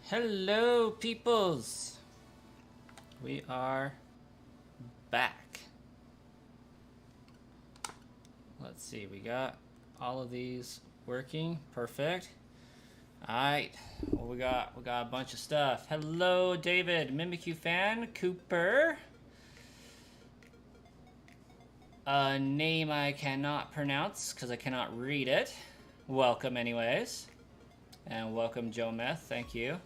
Hello, peoples. We are back. Let's see, we got all of these working. Perfect. All right, well, we got a bunch of stuff. Hello, David, Mimikyu fan, Cooper. A name I cannot pronounce because I cannot read it. Welcome, anyways, and welcome, Joe Meth. Thank you.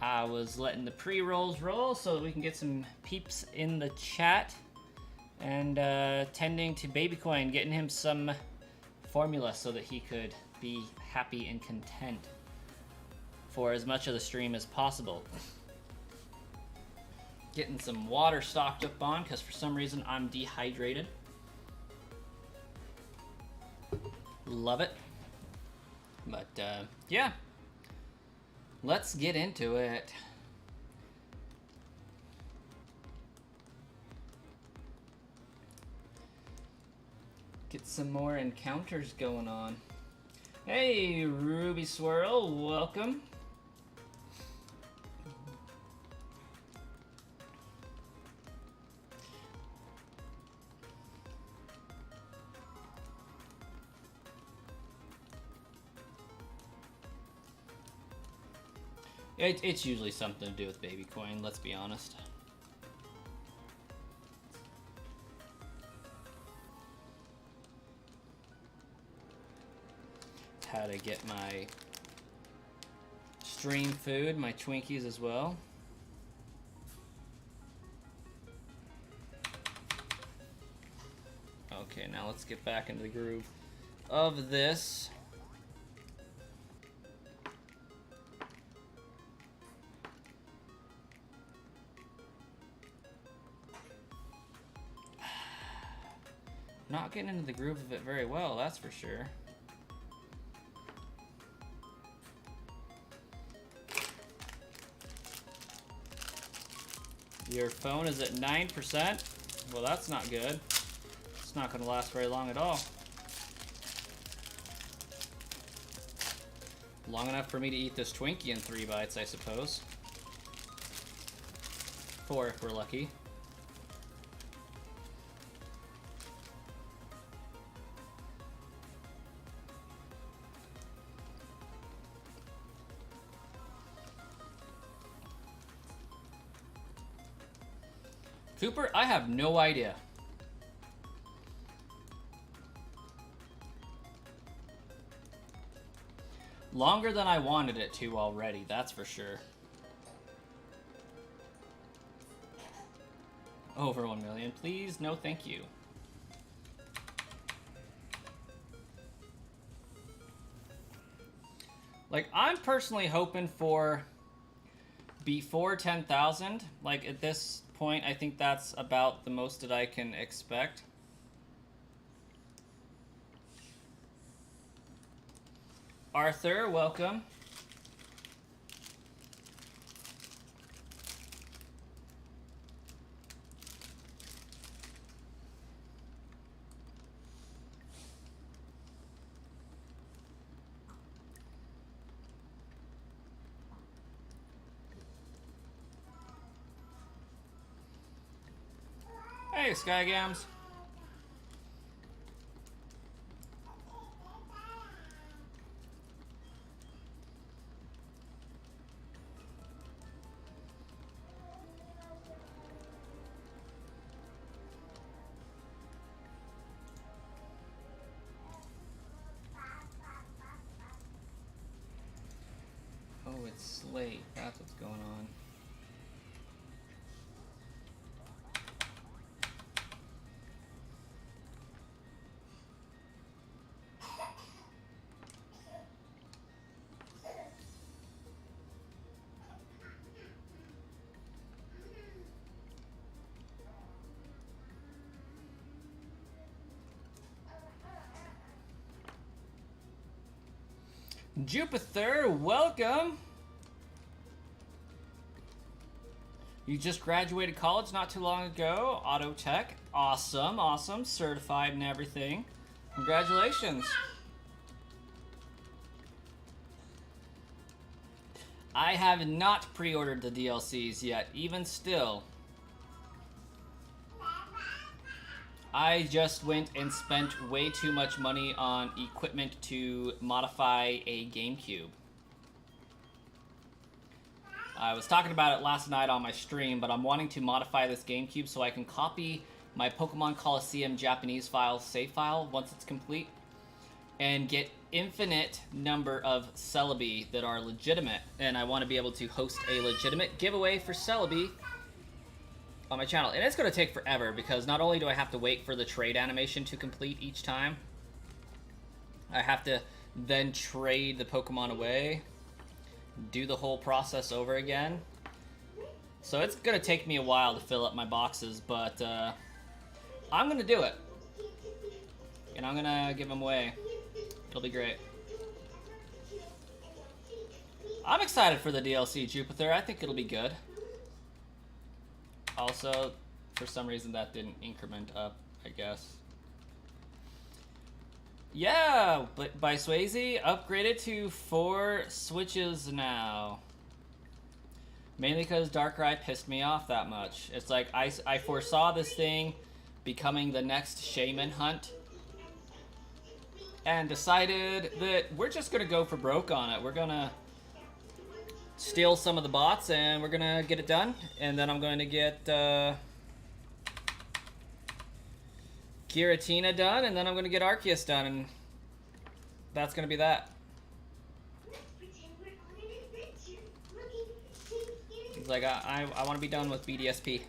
I was letting the pre-rolls roll so that we can get some peeps in the chat, and tending to Babycoin, getting him some formula so that he could be happy and content for as much of the stream as possible. Getting some water stocked up on because for some reason I'm dehydrated. Love it. But yeah. Let's get into it. Get some more encounters going on. Hey, Ruby Swirl, welcome. It's usually something to do with Babycoin, let's be honest. How to get my stream food, my Twinkies as well. Okay, now let's get back into the groove of this. Not getting into the groove of it very well, that's for sure. Your phone is at 9%? Well, that's not good. It's not going to last very long at all. Long enough for me to eat this Twinkie in 3 bites, I suppose. 4 if we're lucky. Cooper, I have no idea. Longer than I wanted it to already, that's for sure. Over 1 million, please. No, thank you. Like, I'm personally hoping for before 10,000. Like, at this point, I think that's about the most that I can expect. Arthur, welcome. Hey, Skygams. Oh, it's late. That's what's going on. Jupiter, welcome! You just graduated college not too long ago. Auto tech. Awesome, awesome. Certified and everything. Congratulations. I have not pre-ordered the DLCs yet, even still. I just went and spent way too much money on equipment to modify a GameCube. I was talking about it last night on my stream, but I'm wanting to modify this GameCube so I can copy my Pokemon Coliseum Japanese file, save file, once it's complete, and get infinite number of Celebi that are legitimate. And I want to be able to host a legitimate giveaway for Celebi on my channel. And it's going to take forever because not only do I have to wait for the trade animation to complete each time, I have to then trade the Pokemon away, do the whole process over again. So it's going to take me a while to fill up my boxes, but I'm going to do it. And I'm going to give them away. It'll be great. I'm excited for the DLC, Jupiter. I think it'll be good. Also, for some reason that didn't increment up, I guess. Yeah, but by Swayze, upgraded to 4 Switches now. Mainly because Darkrai pissed me off that much. It's like, I foresaw this thing becoming the next Shaman Hunt, and decided that we're just gonna go for broke on it. We're gonna steal some of the bots and we're gonna get it done, and then I'm going to get Giratina done, and then I'm gonna get Arceus done, and that's gonna be that. It's like I want to be done with BDSP.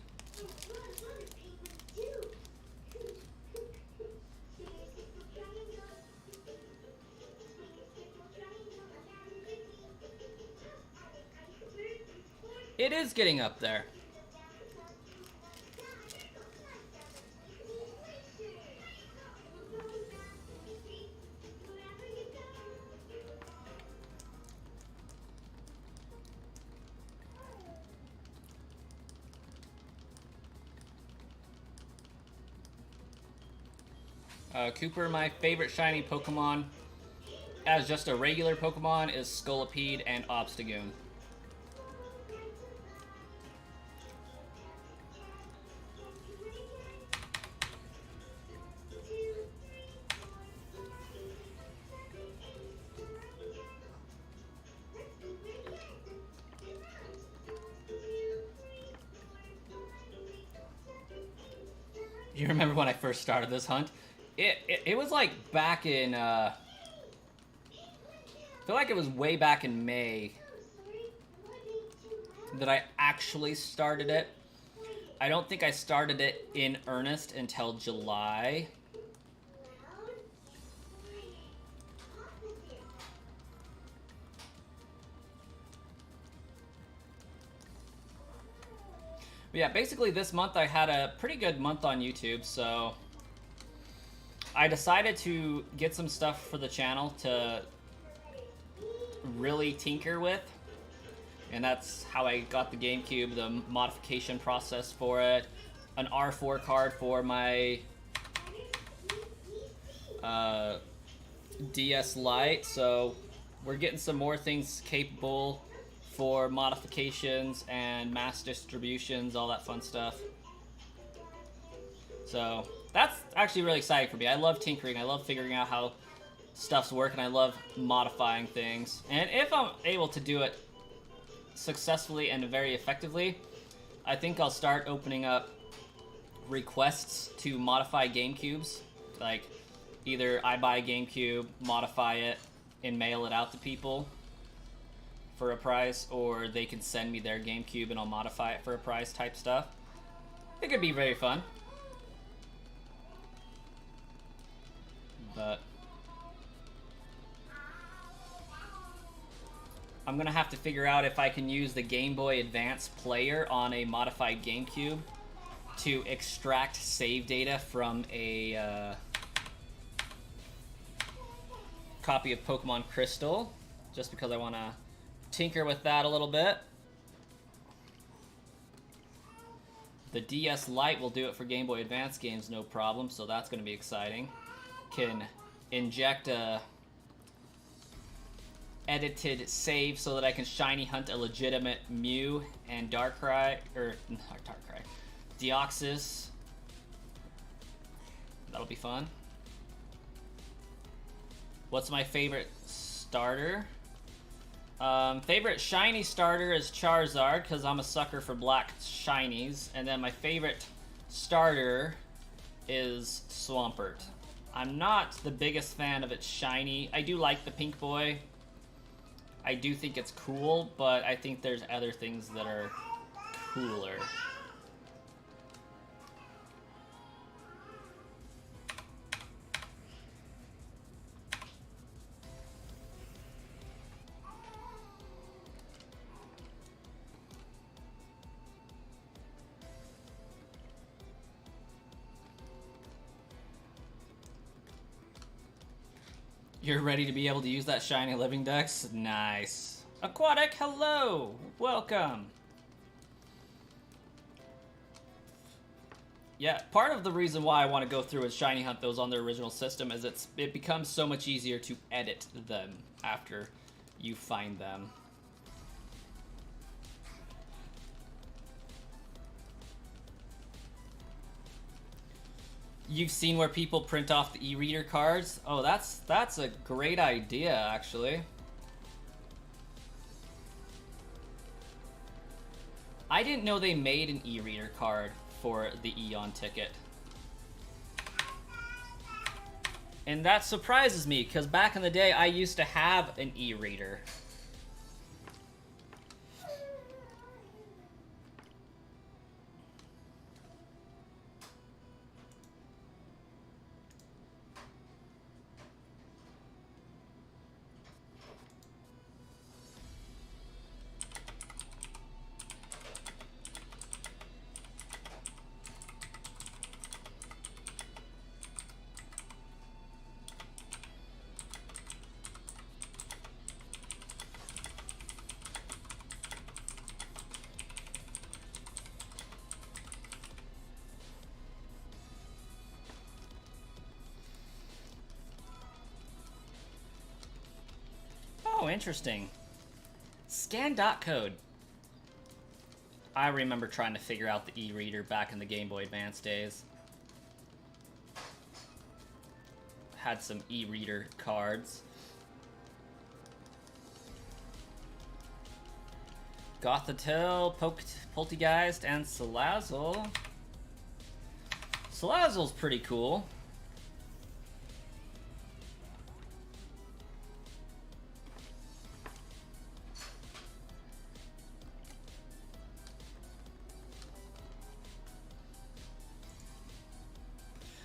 It is getting up there. Cooper, my favorite shiny Pokemon as just a regular Pokemon is Scolipede and Obstagoon. You remember when I first started this hunt? It was like back in, I feel like it was way back in May that I actually started it. I don't think I started it in earnest until July. But yeah, basically this month I had a pretty good month on YouTube, so I decided to get some stuff for the channel to really tinker with. And that's how I got the GameCube, the modification process for it, an R4 card for my DS Lite. So we're getting some more things capable for modifications and mass distributions, all that fun stuff. So that's actually really exciting for me. I love tinkering. I love figuring out how stuff's working. I love modifying things. And if I'm able to do it successfully and very effectively, I think I'll start opening up requests to modify GameCubes. Like, either I buy a GameCube, modify it, and mail it out to people for a price, or they can send me their GameCube and I'll modify it for a price type stuff. It could be very fun. But I'm gonna have to figure out if I can use the Game Boy Advance player on a modified GameCube to extract save data from a copy of Pokemon Crystal, just because I want to tinker with that a little bit. The DS Lite will do it for Game Boy Advance games, no problem, so that's going to be exciting. Can inject a edited save so that I can shiny hunt a legitimate Mew and Darkrai, or not Darkrai, Deoxys. That'll be fun. What's my favorite starter? Favorite shiny starter is Charizard, because I'm a sucker for black shinies. And then my favorite starter is Swampert. I'm not the biggest fan of its shiny. I do like the Pink Boy. I do think it's cool, but I think there's other things that are cooler. You're ready to be able to use that shiny living dex? Nice. Aquatic, hello! Welcome! Yeah, part of the reason why I want to go through and shiny hunt those on their original system is it becomes so much easier to edit them after you find them. You've seen where people print off the e-reader cards? Oh, that's a great idea, actually. I didn't know they made an e-reader card for the Eon ticket. And that surprises me, because back in the day, I used to have an e-reader. Oh, interesting. Scan dot code. I remember trying to figure out the e-reader back in the Game Boy Advance days. Had some e-reader cards. Gothitelle, Poltegeist, and Salazzle. Salazzle's pretty cool.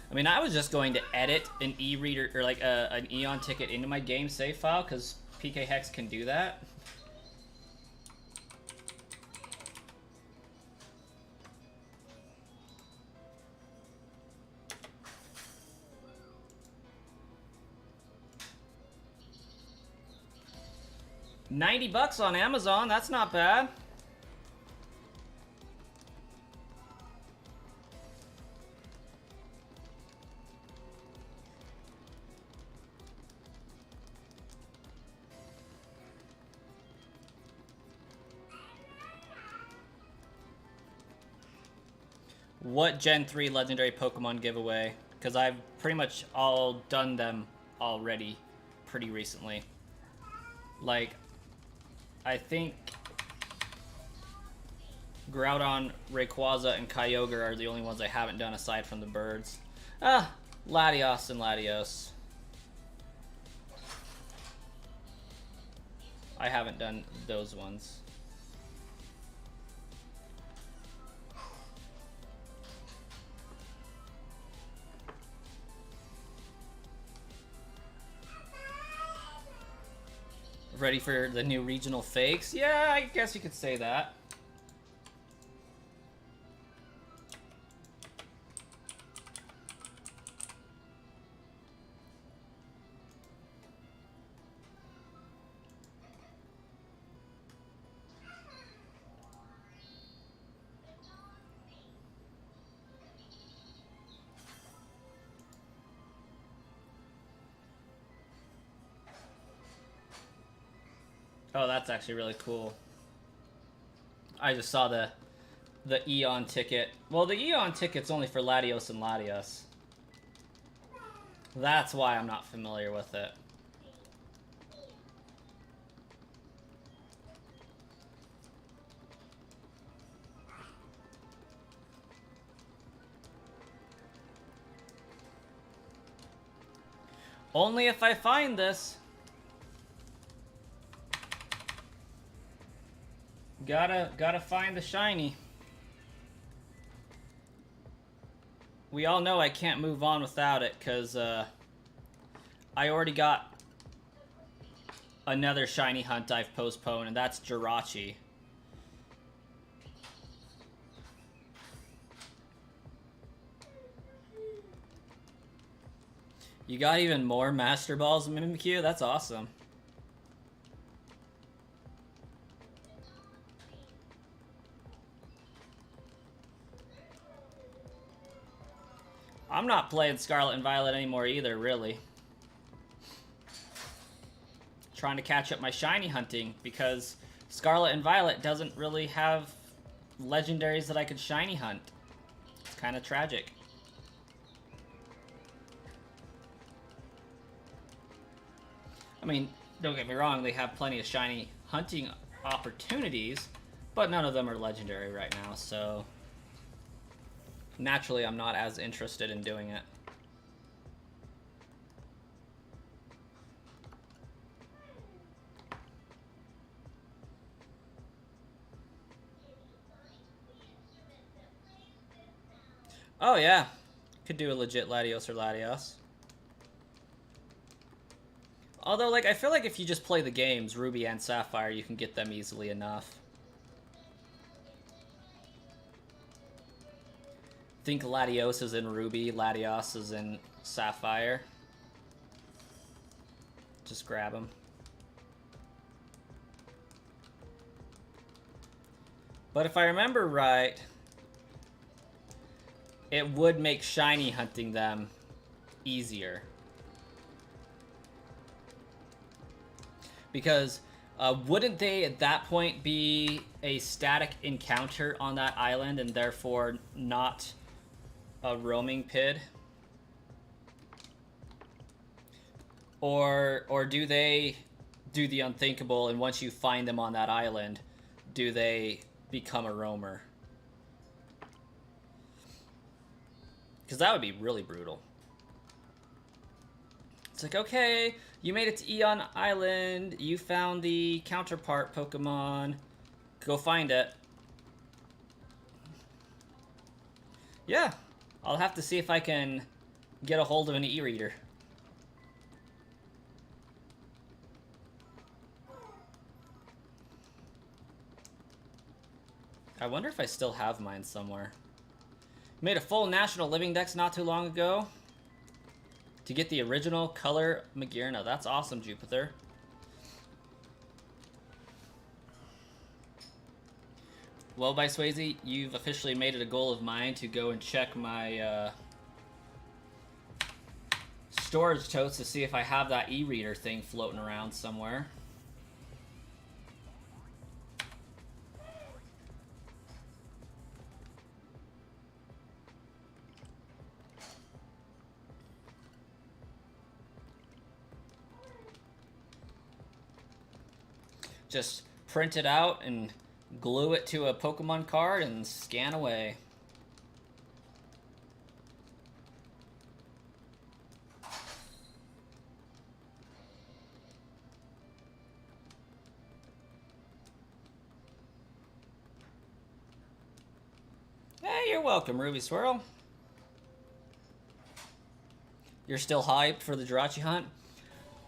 I mean, I was just going to edit an e-reader, or like an Eon ticket into my game save file, because PK Hex can do that. $90 on Amazon, that's not bad. what Gen 3 Legendary Pokemon giveaway, because I've pretty much all done them already pretty recently. Like, I think Groudon, Rayquaza, and Kyogre are the only ones I haven't done aside from the birds. Ah, Latios and Latios. I haven't done those ones. Ready for the new regional fakes? Yeah, I guess you could say that. Oh, that's actually really cool. I just saw the Eon ticket. Well, the Eon ticket's only for Latios and Latias. That's why I'm not familiar with it. Only if I find this. Gotta find the shiny. We all know I can't move on without it, because I already got another shiny hunt I've postponed, and that's Jirachi. You got even more Master Balls, Mimikyu? That's awesome. I'm not playing Scarlet and Violet anymore either, really. Trying to catch up my shiny hunting, because Scarlet and Violet doesn't really have legendaries that I could shiny hunt. It's kind of tragic. I mean, don't get me wrong, they have plenty of shiny hunting opportunities, but none of them are legendary right now, so naturally I'm not as interested in doing it. Oh yeah, could do a legit Latios or Latios. Although, like, I feel like if you just play the games, Ruby and Sapphire, you can get them easily enough. Think Latios is in Ruby, Latios is in Sapphire. Just grab them. But if I remember right, it would make shiny hunting them easier. Because wouldn't they at that point be a static encounter on that island and therefore not a roaming PID? Or do they do the unthinkable, and once you find them on that island, do they become a roamer? Because that would be really brutal. It's like, okay, you made it to Eon Island, you found the counterpart Pokemon, go find it. Yeah, I'll have to see if I can get a hold of an e-reader. I wonder if I still have mine somewhere. Made a full National Living Dex not too long ago to get the original color Magearna. That's awesome, Jupiter. Well, by Swayze, you've officially made it a goal of mine to go and check my storage totes to see if I have that e-reader thing floating around somewhere. Just print it out and glue it to a Pokemon card and scan away. Hey, you're welcome, Ruby Swirl. You're still hyped for the Jirachi hunt?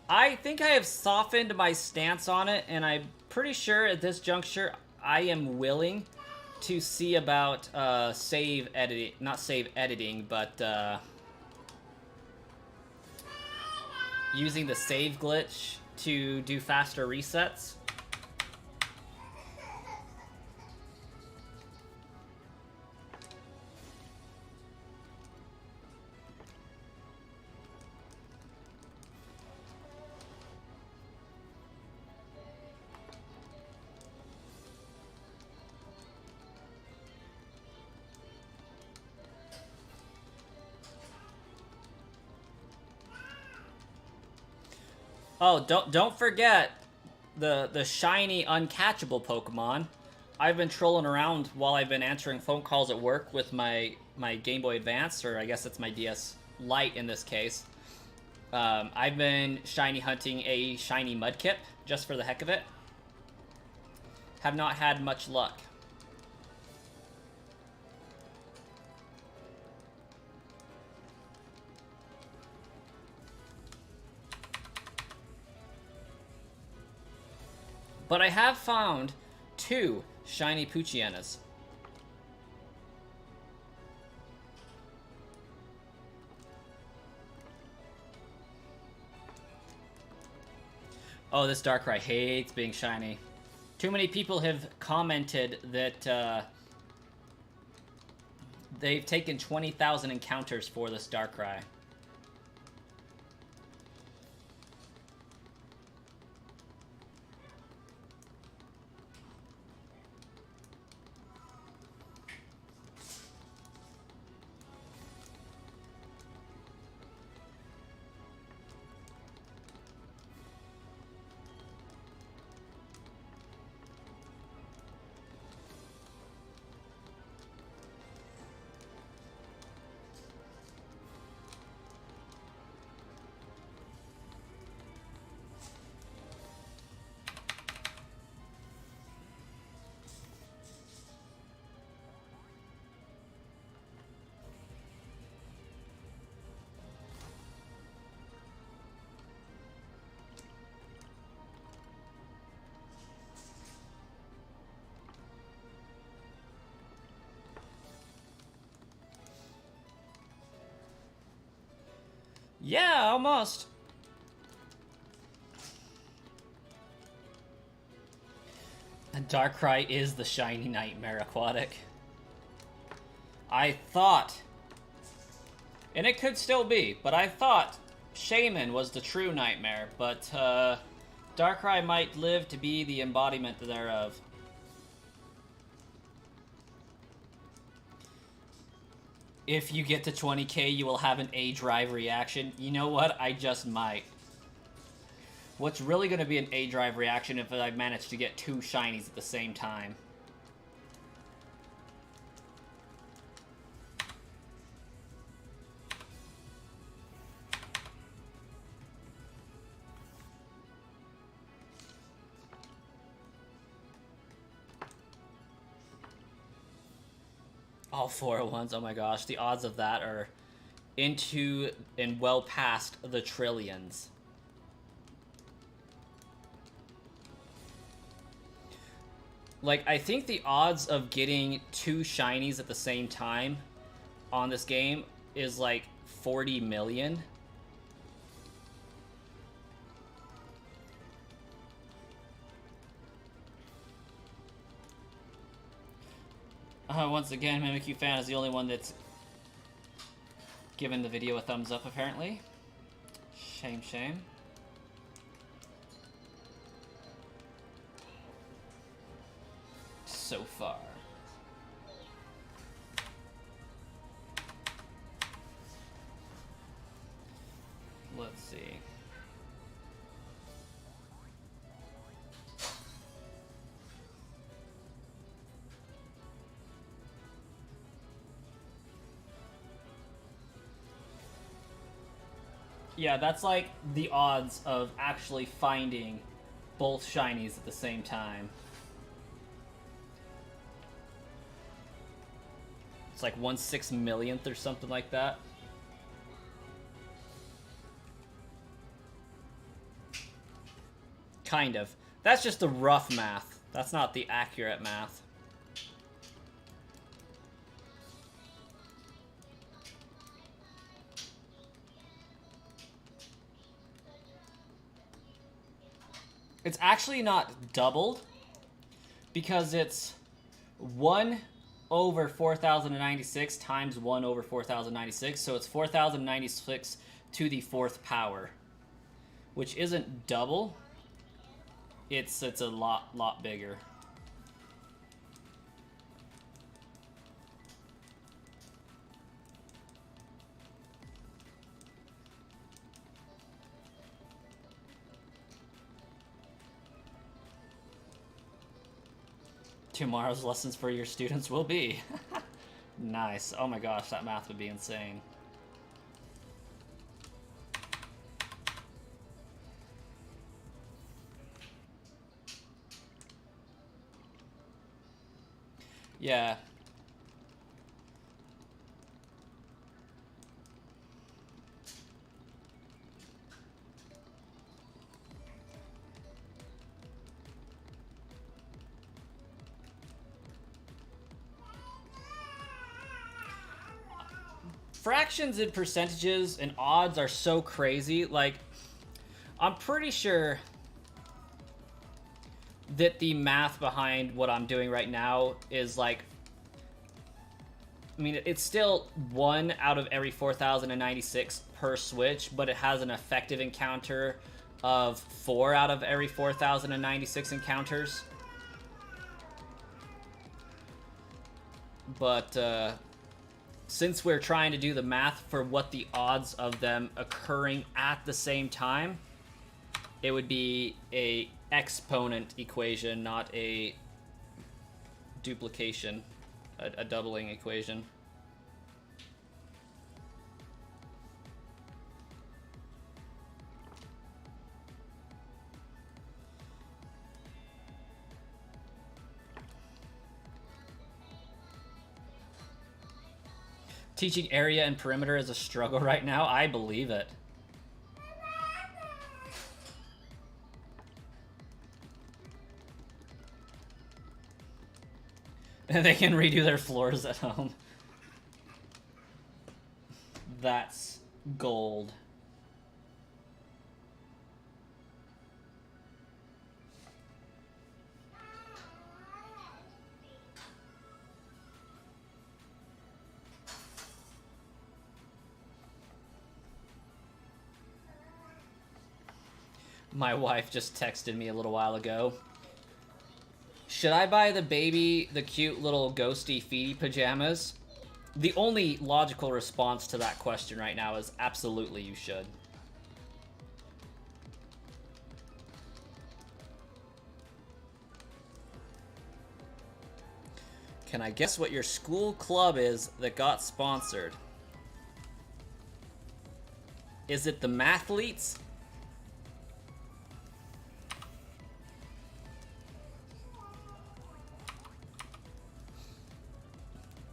I think I have softened my stance on it, and I'm pretty sure at this juncture I am willing to see about save editing, not save editing, but using the save glitch to do faster resets. Oh, don't forget the shiny uncatchable Pokemon. I've been trolling around while I've been answering phone calls at work with my Game Boy Advance, or I guess it's my DS Lite in this case. I've been shiny hunting a shiny Mudkip just for the heck of it. Have not had much luck. But I have found 2 shiny Poochyena. Oh, this Darkrai hates being shiny. Too many people have commented that they've taken 20,000 encounters for this Darkrai. Yeah, almost. And Darkrai is the shiny nightmare aquatic. I thought, and it could still be, but I thought Shaman was the true nightmare, but Darkrai might live to be the embodiment thereof. If you get to 20k, you will have an A-Drive reaction. You know what? I just might. What's really going to be an A-Drive reaction if I manage to get 2 shinies at the same time? All 4 at once, oh my gosh. The odds of that are into and well past the trillions. Like, I think the odds of getting 2 shinies at the same time on this game is like 40 million. Once again, Mimikyu fan is the only one that's given the video a thumbs up, apparently. Shame, shame. So far. Let's see. Yeah, that's like the odds of actually finding both shinies at the same time. It's like 1/6 millionth or something like that. Kind of. That's just the rough math. That's not the accurate math. It's actually not doubled because it's 1 over 4096 times 1 over 4096, so it's 4096 to the 4th power, which isn't double. It's a lot bigger. Tomorrow's lessons for your students will be. Nice. Oh my gosh, that math would be insane. Yeah. Fractions and percentages and odds are so crazy. Like, I'm pretty sure that the math behind what I'm doing right now is like, I mean, it's still 1 out of every 4096 per switch, but it has an effective encounter of 4 out of every 4096 encounters. But since we're trying to do the math for what the odds of them occurring at the same time, it would be a exponent equation, not a duplication, a doubling equation. Teaching area and perimeter is a struggle right now. I believe it. And they can redo their floors at home. That's gold. My wife just texted me a little while ago. Should I buy the baby the cute little ghosty feety pajamas? The only logical response to that question right now is absolutely you should. Can I guess what your school club is that got sponsored? Is it the Mathletes?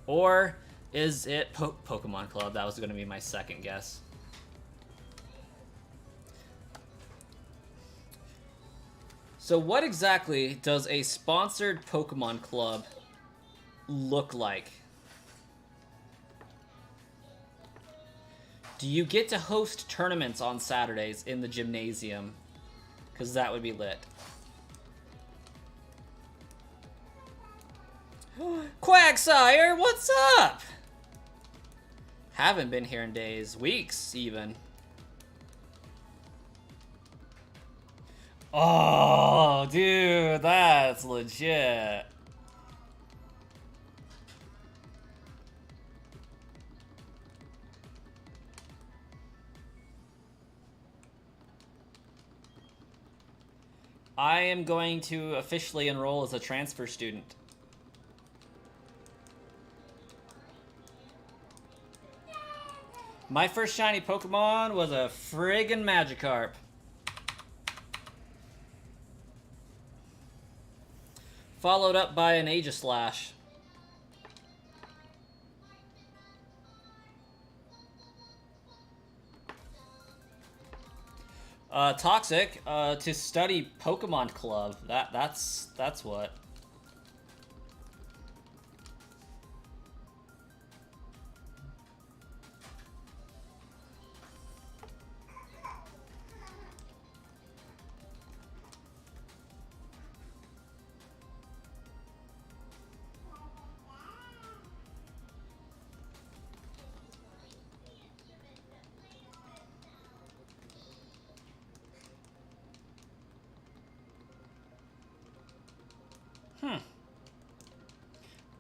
Or is it Pokemon Club? That was going to be my second guess. So what exactly does a sponsored Pokemon Club look like? Do you get to host tournaments on Saturdays in the gymnasium? Because that would be lit. Quagsire, what's up? Haven't been here in days, weeks even. Oh, dude, that's legit. I am going to officially enroll as a transfer student. My first shiny Pokemon was a friggin' Magikarp. Followed up by an Aegislash. Toxic, to study Pokemon Club. That's what.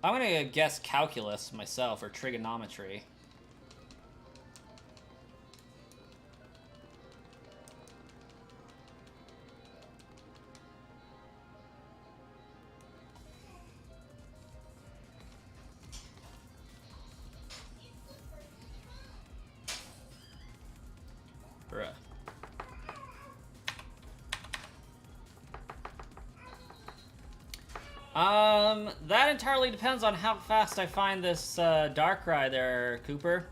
I'm gonna guess calculus myself, or trigonometry. Bruh. That entirely depends on how fast I find this Darkrai there, Cooper.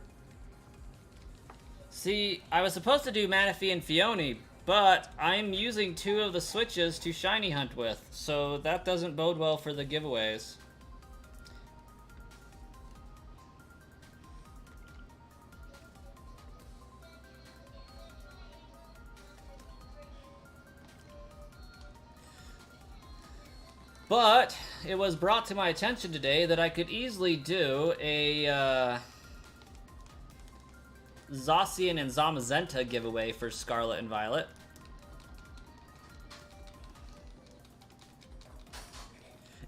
See, I was supposed to do Manaphy and Phione, but I'm using 2 of the switches to shiny hunt with, so that doesn't bode well for the giveaways. But it was brought to my attention today that I could easily do a Zacian and Zamazenta giveaway for Scarlet and Violet.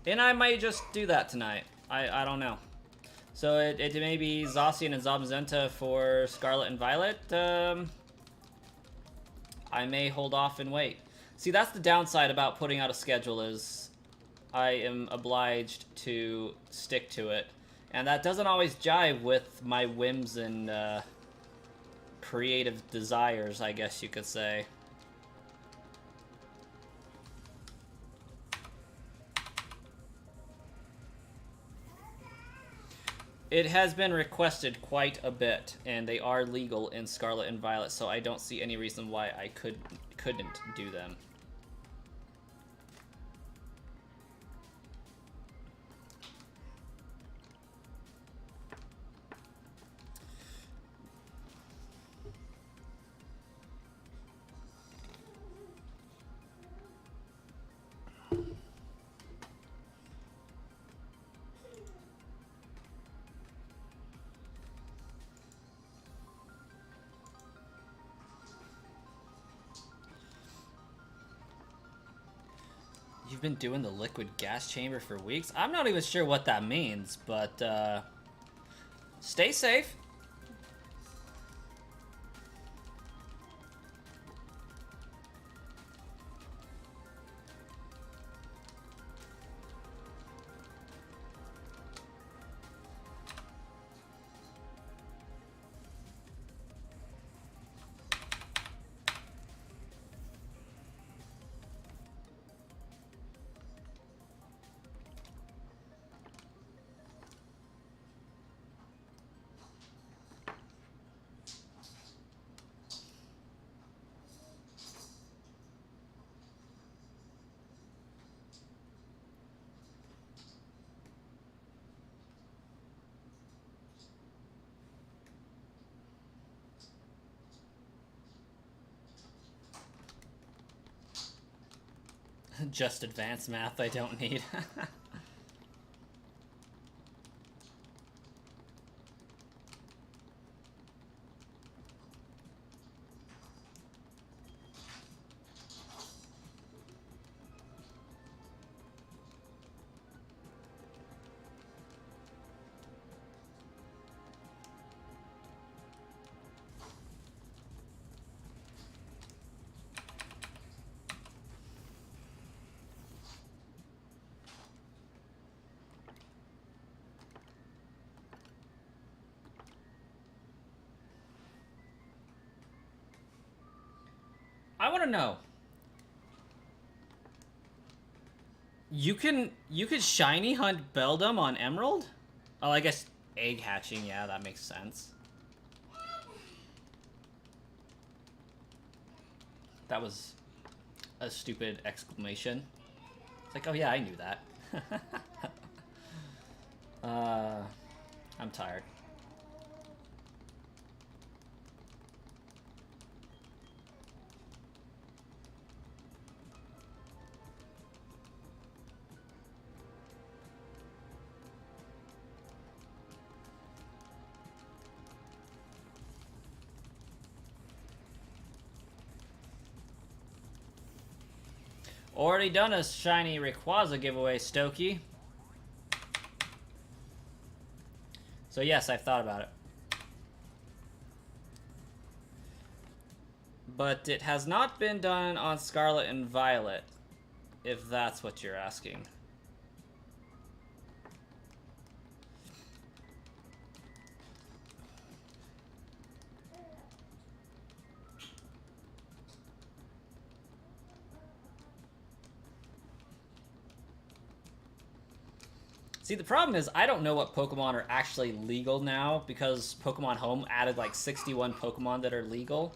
And I might just do that tonight. I don't know. So it may be Zacian and Zamazenta for Scarlet and Violet. I may hold off and wait. See, that's the downside about putting out a schedule, is I am obliged to stick to it. And that doesn't always jive with my whims and creative desires, I guess you could say. It has been requested quite a bit, and they are legal in Scarlet and Violet, so I don't see any reason why I couldn't do them. You've been doing the liquid gas chamber for weeks? I'm not even sure what that means, but stay safe. Just advanced math I don't need. I want to know. You could shiny hunt Beldum on Emerald? Oh, I guess egg hatching, yeah, that makes sense. That was a stupid exclamation. It's like, oh yeah, I knew that. I'm tired. Already done a shiny Rayquaza giveaway, Stokey. So yes, I've thought about it. But it has not been done on Scarlet and Violet, if that's what you're asking. See, the problem is I don't know what Pokemon are actually legal now because Pokemon Home added like 61 Pokemon that are legal.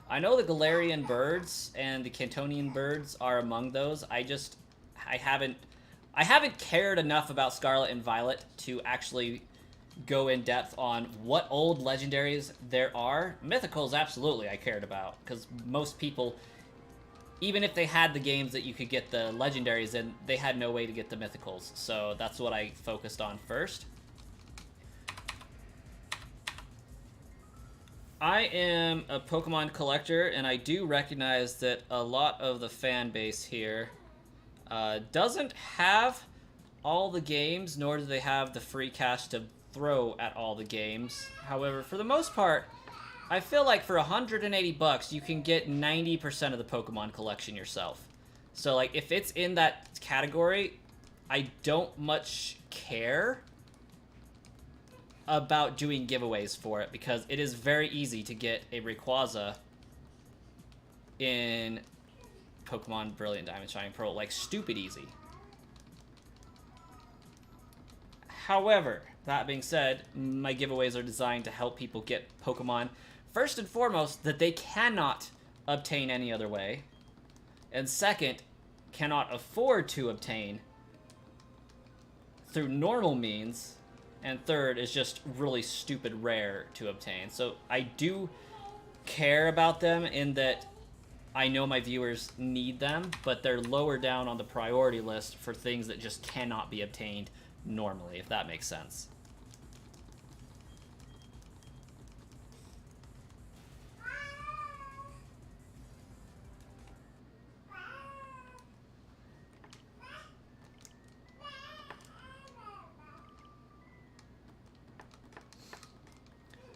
I know the Galarian birds and the Cantonian birds are among those. I haven't cared enough about Scarlet and Violet to actually go in depth on what old legendaries there are. Mythicals, absolutely, I cared about because most people, even if they had the games that you could get the legendaries in, they had no way to get the mythicals. So that's what I focused on first. I am a Pokemon collector, and I do recognize that a lot of the fan base here doesn't have all the games, nor do they have the free cash to throw at all the games. However, for the most part, I feel like for 180 bucks, you can get 90% of the Pokemon collection yourself. So, like, if it's in that category, I don't much care about doing giveaways for it because it is very easy to get a Rayquaza in Pokemon Brilliant Diamond Shining Pearl. Like, stupid easy. However, that being said, my giveaways are designed to help people get Pokemon, first and foremost, that they cannot obtain any other way, and second, cannot afford to obtain through normal means, and third is just really stupid rare to obtain. So I do care about them in that I know my viewers need them, but they're lower down on the priority list for things that just cannot be obtained normally, if that makes sense.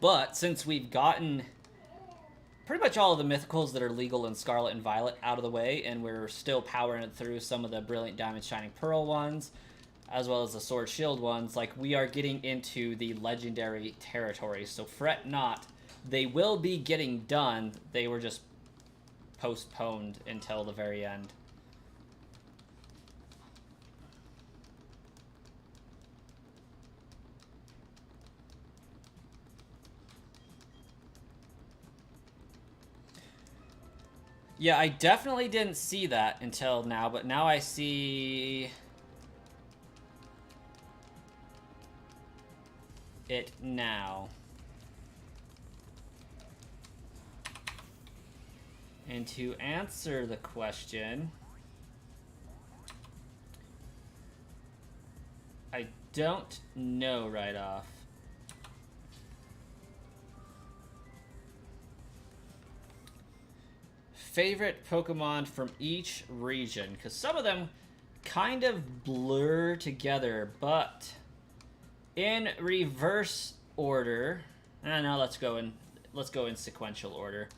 But since we've gotten pretty much all of the mythicals that are legal in Scarlet and Violet out of the way, and we're still powering it through some of the Brilliant Diamond Shining Pearl ones, as well as the Sword Shield ones, like, we are getting into the legendary territory, so fret not. They will be getting done. They were just postponed until the very end. Yeah, I definitely didn't see that until now, but now I see it now. And to answer the question, I don't know right off. Favorite Pokemon from each region, because some of them kind of blur together, but in reverse order. No, let's go in sequential order.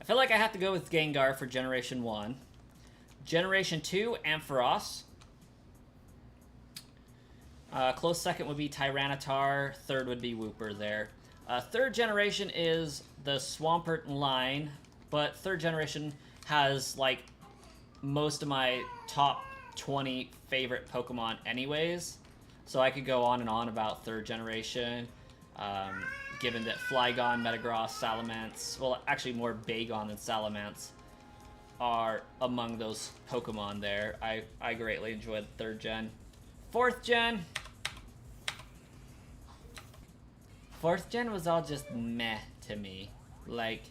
I feel like I have to go with Gengar for Generation 1. Generation 2, Ampharos. Close second would be Tyranitar. Third would be Wooper there. Third generation is the Swampert line, but third generation has, like, most of my top 20 favorite Pokemon anyways. So I could go on and on about third generation, given that Flygon, Metagross, Salamence, well, actually more Bagon than Salamence, are among those Pokemon there. I greatly enjoyed the third gen. Fourth gen. Fourth gen was all just meh to me. Like,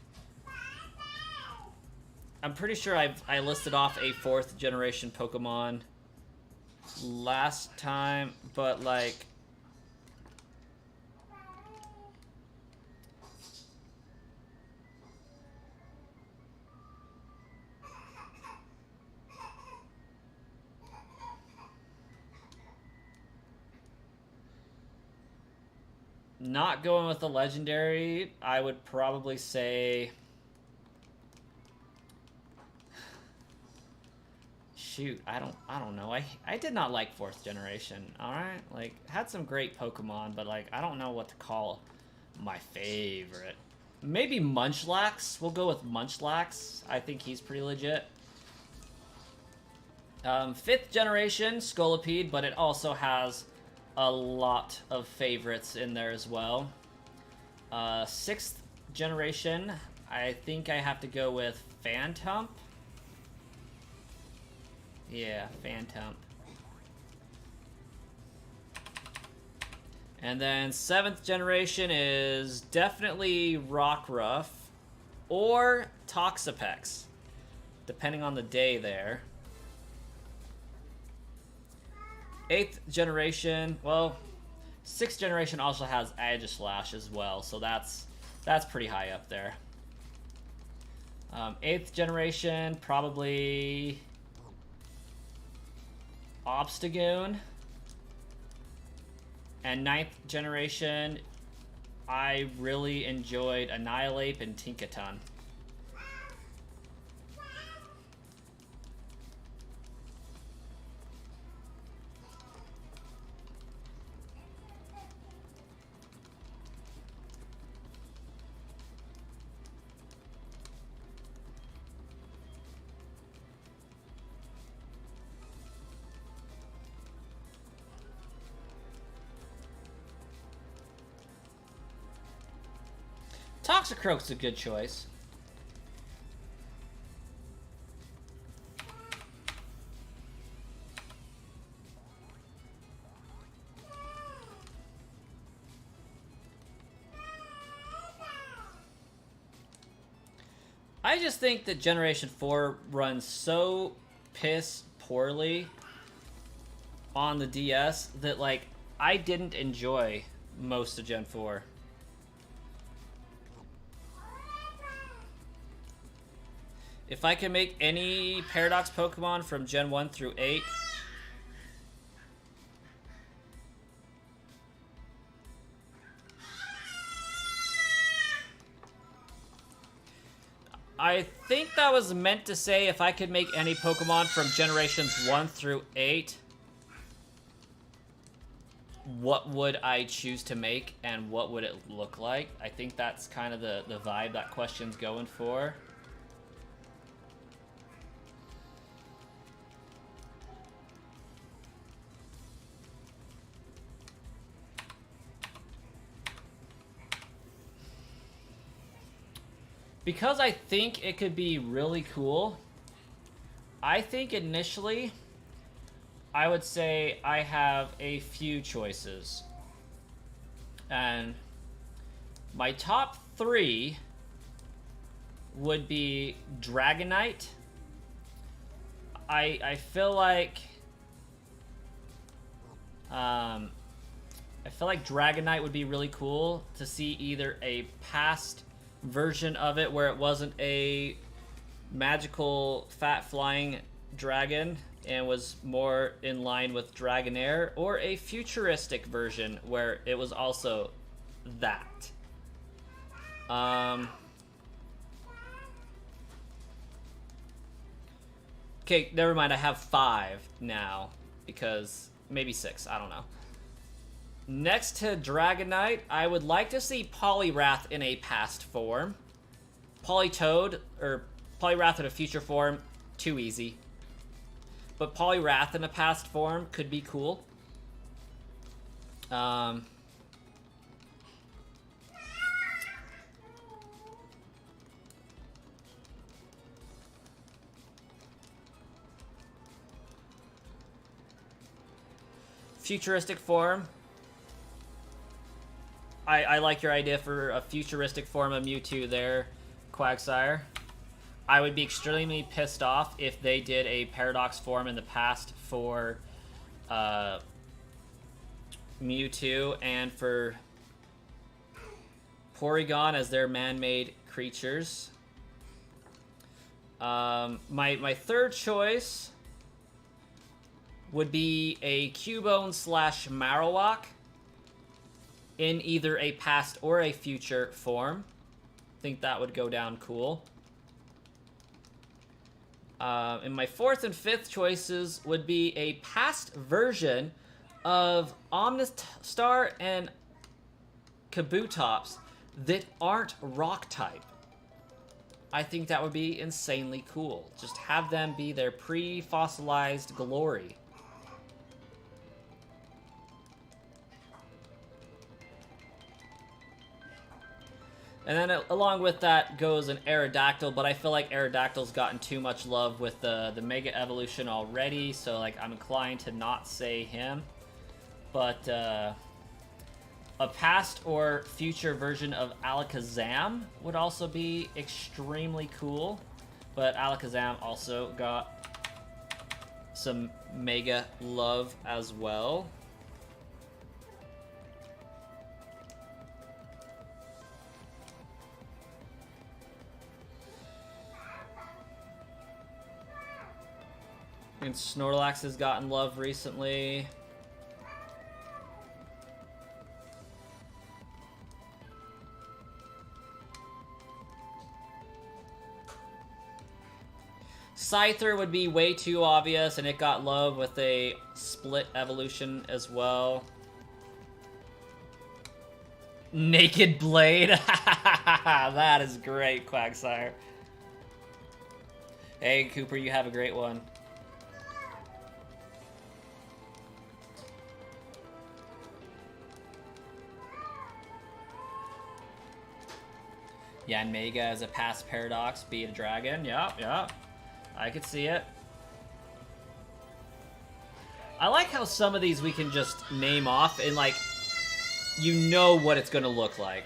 I'm pretty sure I listed off a fourth generation Pokemon last time, but like, not going with the legendary, I would probably say, shoot, I don't know. I did not like fourth generation. All right, like, had some great Pokemon, but like, I don't know what to call my favorite. Maybe Munchlax. We'll go with Munchlax. I think he's pretty legit. Fifth generation Scolipede, but it also has a lot of favorites in there as well. Sixth generation, I think I have to go with Phantump. Yeah, Phantump. And then seventh generation is definitely Rockruff or Toxapex, depending on the day there. Eighth generation, well, sixth generation also has Aegislash as well, so that's pretty high up there. Eighth generation, probably Obstagoon. And ninth generation, I really enjoyed Annihilate and Tinkaton. Toxicroak's a good choice. I just think that Generation 4 runs so piss poorly on the DS that, like, I didn't enjoy most of Gen 4. If I can make any Paradox Pokemon from Gen 1 through 8, I think that was meant to say if I could make any Pokemon from Generations 1 through 8, what would I choose to make and what would it look like? I think that's kind of the vibe that question's going for. Because I think it could be really cool, I think initially I would say I have a few choices. And my top 3 would be Dragonite. I feel like Dragonite would be really cool to see either a past version of it where it wasn't a magical fat flying dragon and was more in line with Dragonair, or a futuristic version where it was also that. Okay, never mind, I have 5 now, because maybe 6, I don't know. Next to Dragonite, I would like to see Poliwrath in a past form. Politoed, or Poliwrath in a future form, too easy. But Poliwrath in a past form could be cool. Futuristic form. I like your idea for a futuristic form of Mewtwo there, Quagsire. I would be extremely pissed off if they did a Paradox form in the past for Mewtwo and for Porygon as their man-made creatures. My third choice would be a Cubone / Marowak in either a past or a future form. I think that would go down cool. And my fourth and fifth choices would be a past version of Omnistar and Kabutops that aren't rock type. I think that would be insanely cool. Just have them be their pre-fossilized glory. And then along with that goes an Aerodactyl, but I feel like Aerodactyl's gotten too much love with the Mega Evolution already, so like I'm inclined to not say him. But a past or future version of Alakazam would also be extremely cool. But Alakazam also got some Mega love as well. And Snorlax has gotten love recently. Scyther would be way too obvious, and it got love with a split evolution as well. Naked Blade. That is great, Quagsire. Hey, Cooper, you have a great one. Yeah, and Mega as a past Paradox, be a dragon. Yeah. I could see it. I like how some of these we can just name off and, like, you know what it's gonna look like.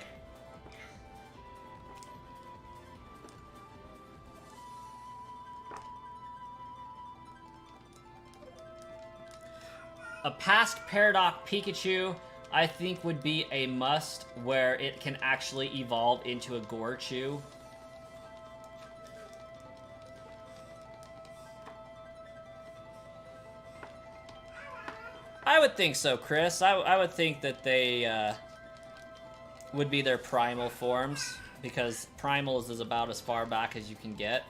A past Paradox Pikachu, I think, would be a must where it can actually evolve into a Gorchu. I would think so, Chris. I would think that they would be their primal forms, because primals is about as far back as you can get.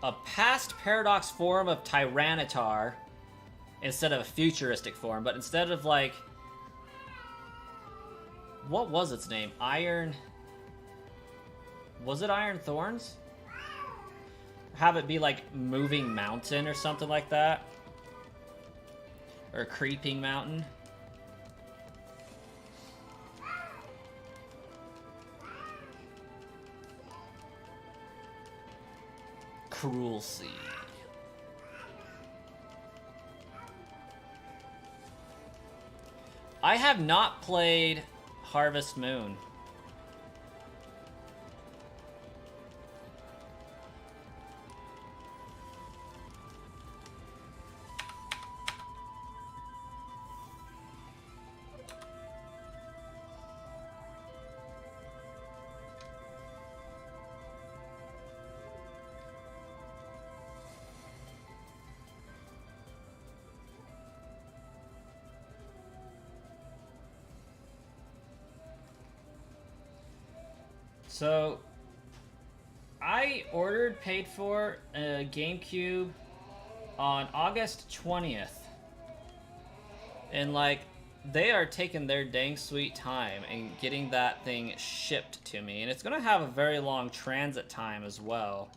A past Paradox form of Tyranitar instead of a futuristic form, but instead of, like, what was its name? Iron... Was it Iron Thorns? Have it be, like, Moving Mountain or something like that? Or Creeping Mountain? Cruel Seed. I have not played Harvest Moon. So, I paid for a GameCube on August 20th. And, like, they are taking their dang sweet time and getting that thing shipped to me. And it's going to have a very long transit time as well.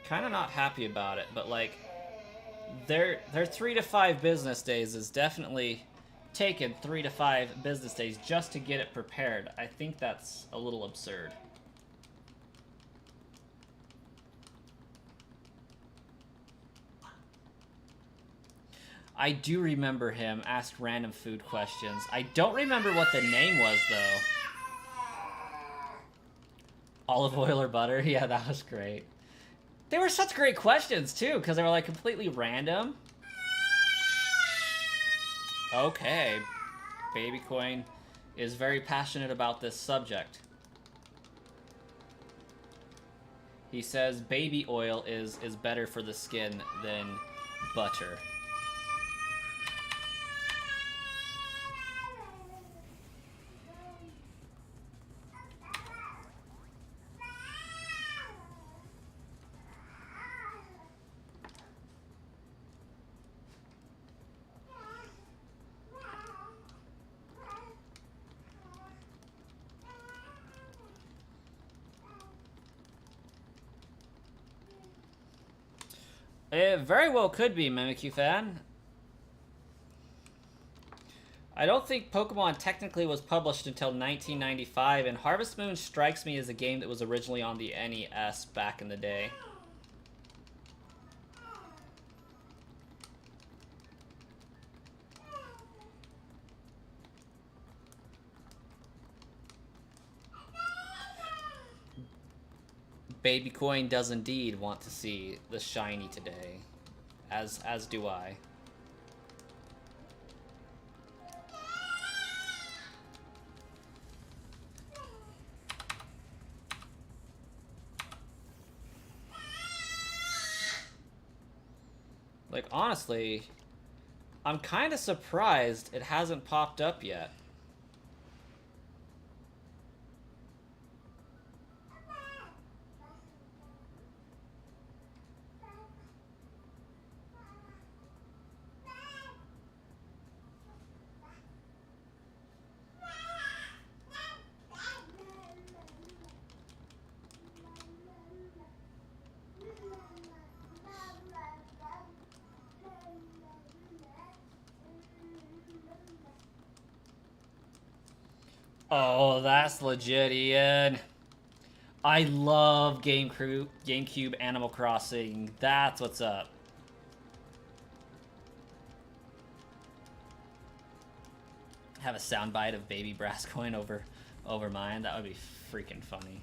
Kind of not happy about it, but, like, their 3 to 5 business days is definitely taken 3 to 5 business days just to get it prepared. I think that's a little absurd. I do remember him asked random food questions. I don't remember what the name was, though. Olive oil or butter? Yeah, that was great. They were such great questions, too, because they were, like, completely random. Okay. Baby Coin is very passionate about this subject. He says baby oil is better for the skin than butter. It very well could be, Mimikyu fan. I don't think Pokemon technically was published until 1995, and Harvest Moon strikes me as a game that was originally on the NES back in the day. Baby Coin does indeed want to see the shiny today, as do I. Like, honestly, I'm kind of surprised it hasn't popped up yet. Oh, that's legit, Ian. I love GameCube Animal Crossing. That's what's up. Have a soundbite of Baby Brass Coin over mine. That would be freaking funny.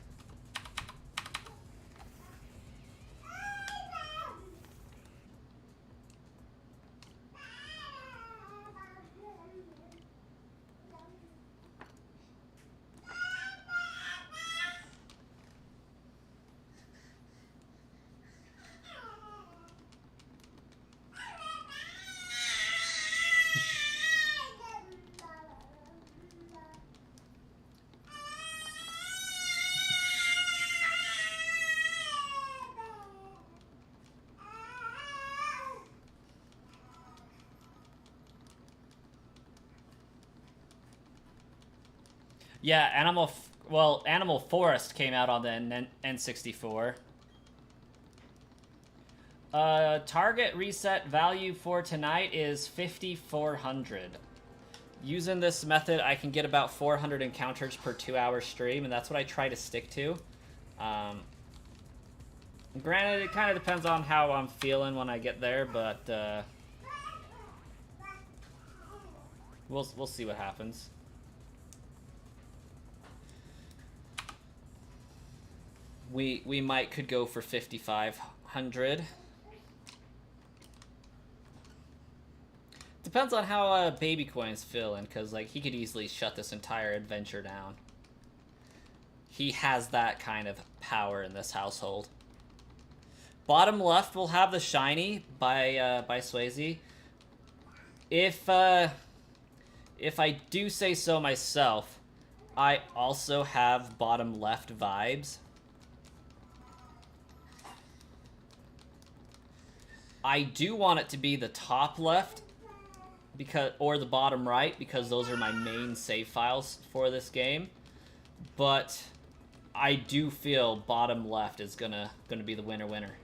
Yeah, Animal Forest came out on the N64. Target reset value for tonight is 5,400. Using this method, I can get about 400 encounters per 2-hour stream, and that's what I try to stick to. Granted, it kind of depends on how I'm feeling when I get there, but we'll see what happens. We might could go for 5,500. Depends on how Baby Coin's feeling, because like he could easily shut this entire adventure down. He has that kind of power in this household. Bottom left will have the shiny by Swayze. If I do say so myself, I also have bottom left vibes. I do want it to be the top left or the bottom right, because those are my main save files for this game. But I do feel bottom left is gonna be the winner.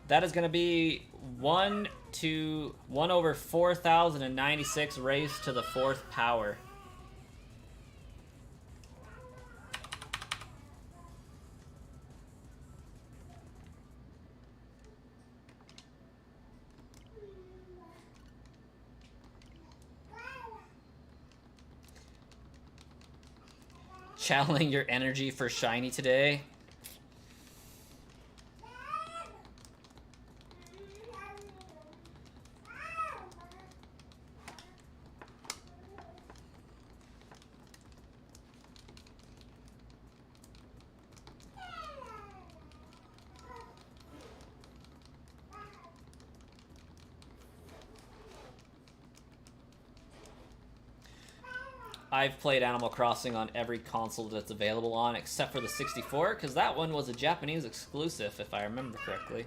That is gonna be 1 over 4,096 raised to the 4th power. Channeling your energy for shiny today. I've played Animal Crossing on every console that's available on, except for the 64, because that one was a Japanese exclusive, if I remember correctly.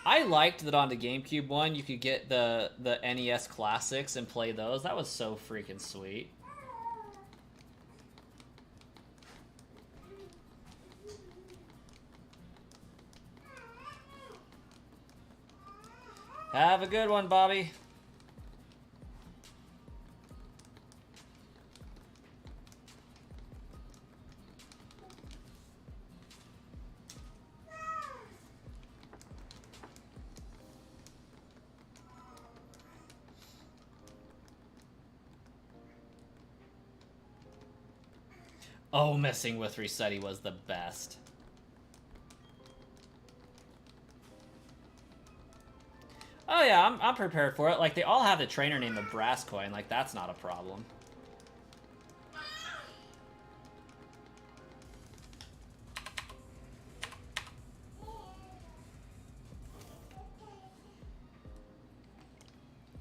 I liked that on the GameCube one, you could get the NES classics and play those. That was so freaking sweet. Have a good one, Bobby. Oh, messing with Resetti was the best. Oh yeah, I'm prepared for it. Like, they all have the trainer named the Brass Coin. Like, that's not a problem.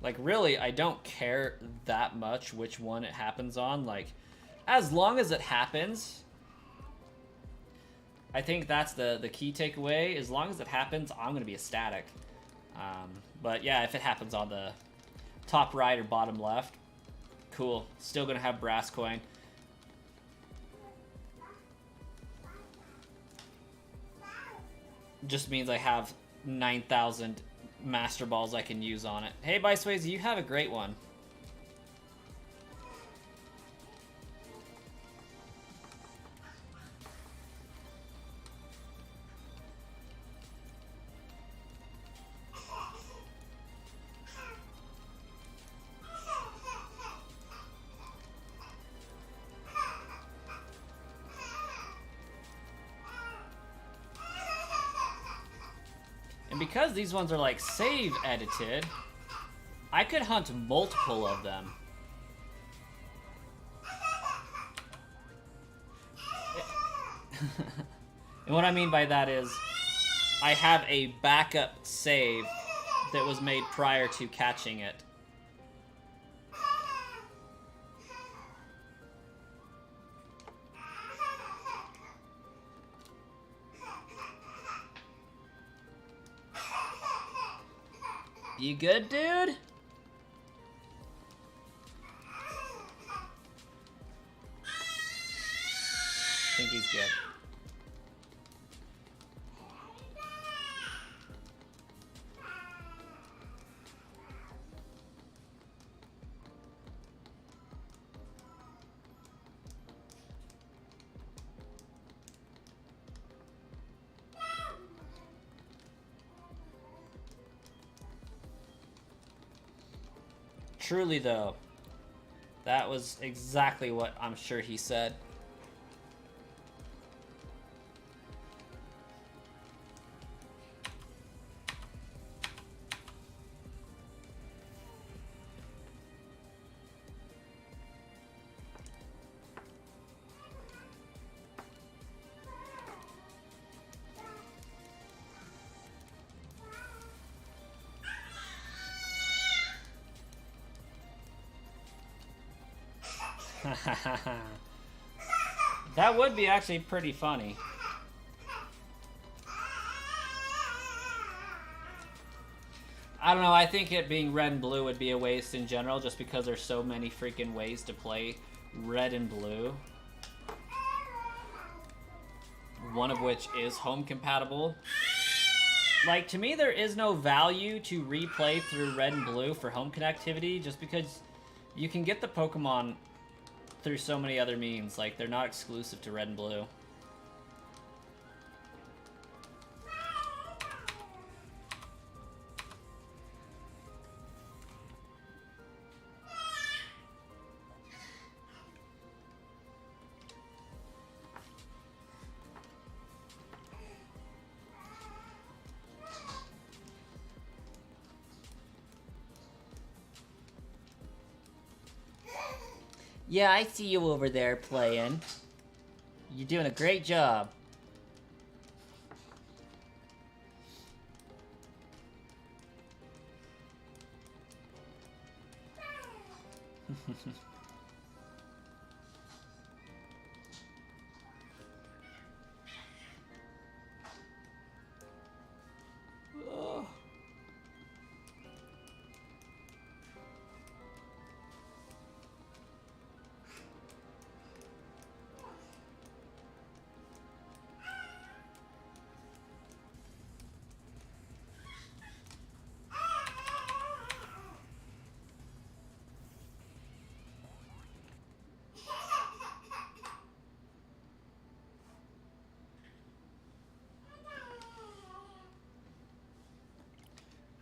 Like, really, I don't care that much which one it happens on. Like, as long as it happens, I think that's the key takeaway. As long as it happens, I'm going to be ecstatic. But yeah, if it happens on the top right or bottom left, cool. Still going to have Brass Coin. Just means I have 9,000 Master Balls I can use on it. Hey, Biceways, you have a great one. And because these ones are like save edited, I could hunt multiple of them. And what I mean by that is, I have a backup save that was made prior to catching it. You good, dude? I think he's good. Truly, though, that was exactly what I'm sure he said. That would be actually pretty funny. I don't know, I think it being red and blue would be a waste in general, just because there's so many freaking ways to play red and blue. One of which is home compatible. Like, to me, there is no value to replay through red and blue for home connectivity, just because you can get the Pokemon through so many other means. Like, they're not exclusive to red and blue. Yeah, I see you over there playing. You're doing a great job.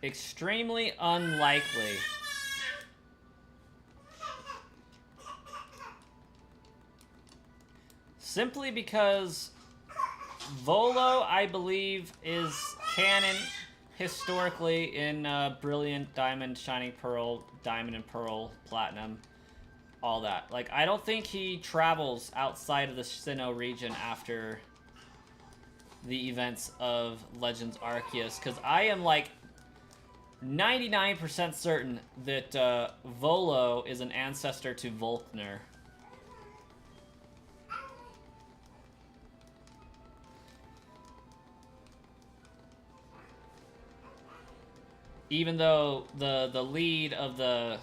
Extremely unlikely. Simply because Volo, I believe, is canon historically in Brilliant, Diamond, Shining Pearl, Diamond and Pearl, Platinum, all that. Like, I don't think he travels outside of the Sinnoh region after the events of Legends Arceus, because I am, like, 99% certain that Volo is an ancestor to Volkner. Even though the lead of the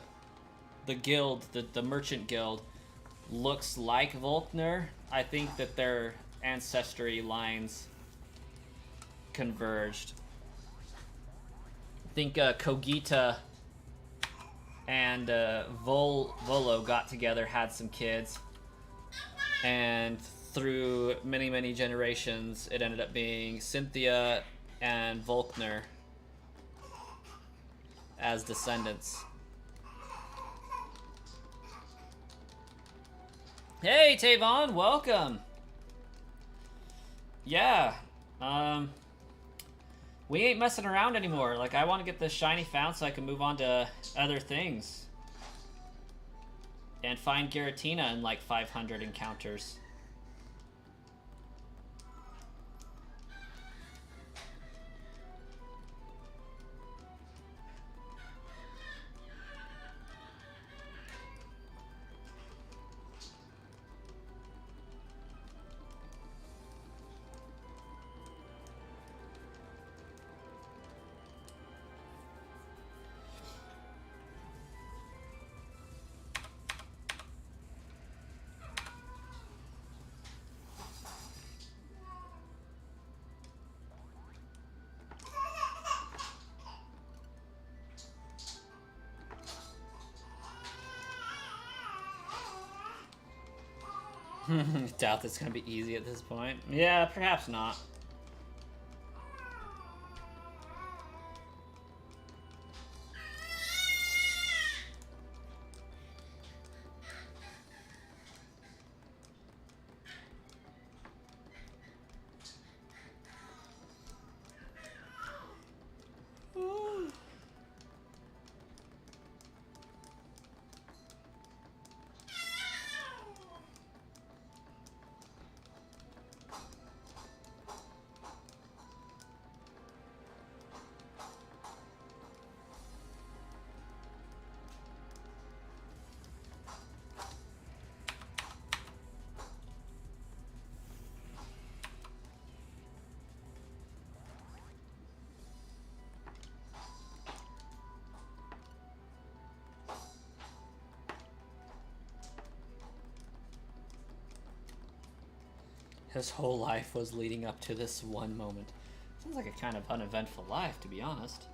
guild, the merchant guild, looks like Volkner, I think that their ancestry lines converged. I think Kogita and Volo got together, had some kids, and through many, many generations, it ended up being Cynthia and Volkner as descendants. Hey, Tavon, welcome. Yeah, we ain't messing around anymore. Like, I want to get this shiny found so I can move on to other things. And find Giratina in like 500 encounters. Doubt that's gonna be easy at this point. Yeah, perhaps not. His whole life was leading up to this one moment. Sounds like a kind of uneventful life, to be honest.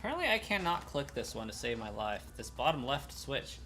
Apparently I cannot click this one to save my life. This bottom left switch.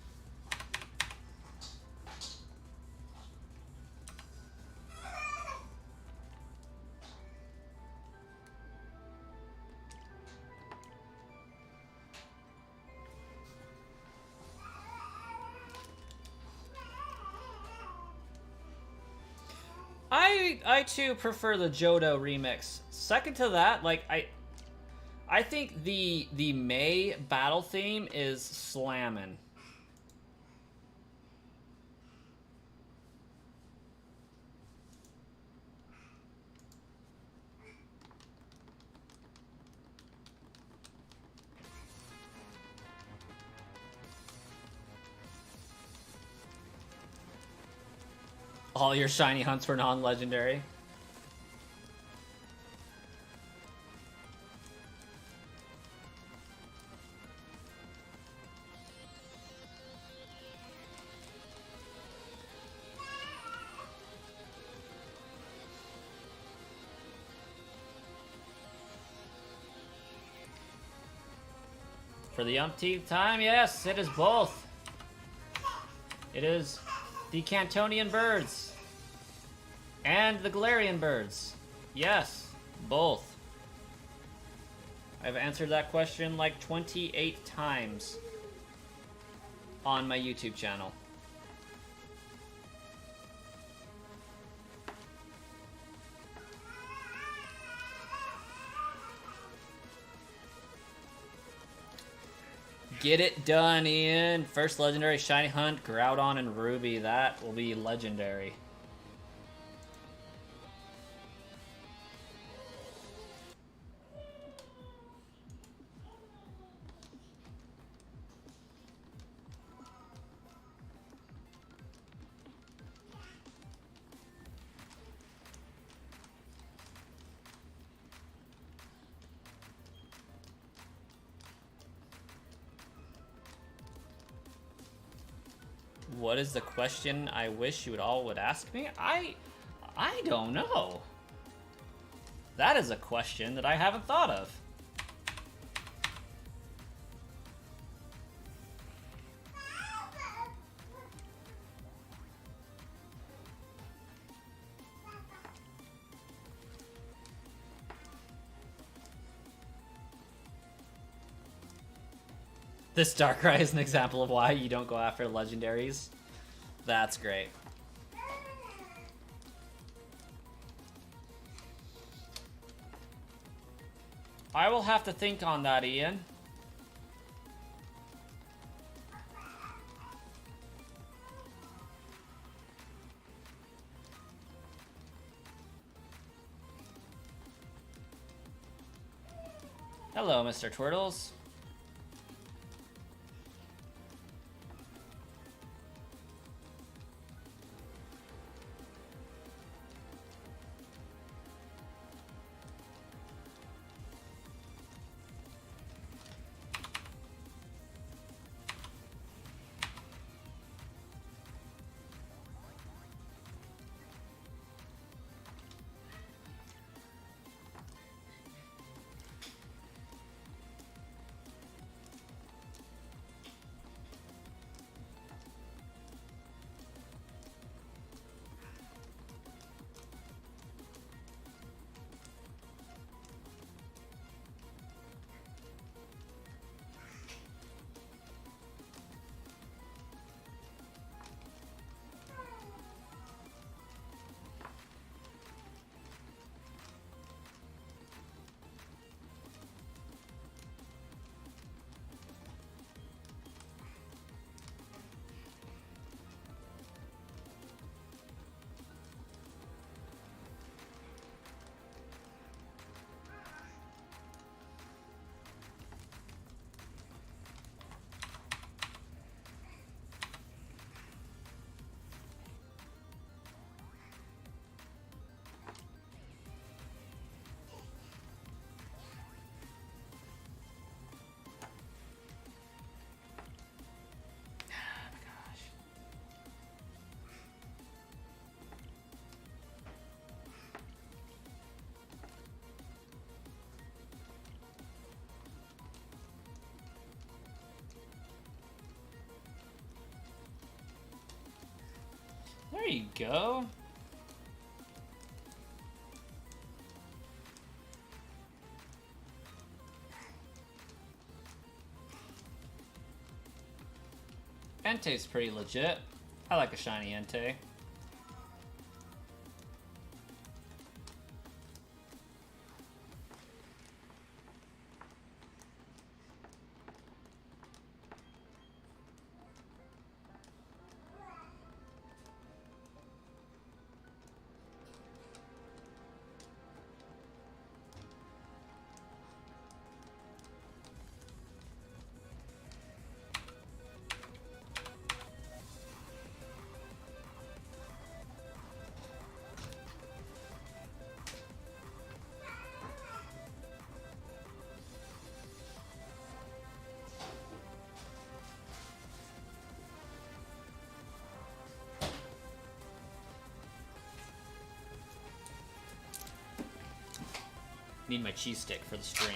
I too prefer the Johto remix. Second to that, like I think the May battle theme is slammin'. All your shiny hunts were non-legendary. For the umpteenth time, yes, it is both. It is the Cantonian birds and the Galarian birds. Yes, both. I've answered that question like 28 times on my YouTube channel. Get it done, Ian. First legendary shiny hunt, Groudon and Ruby. That will be legendary. What is the question I wish you would ask me? I don't know. That is a question that I haven't thought of. This Darkrai is an example of why you don't go after legendaries. That's great. I will have to think on that, Ian. Hello, Mr. Twirtles. There you go. Entei's pretty legit. I like a shiny Entei. Need my cheese stick for the stream.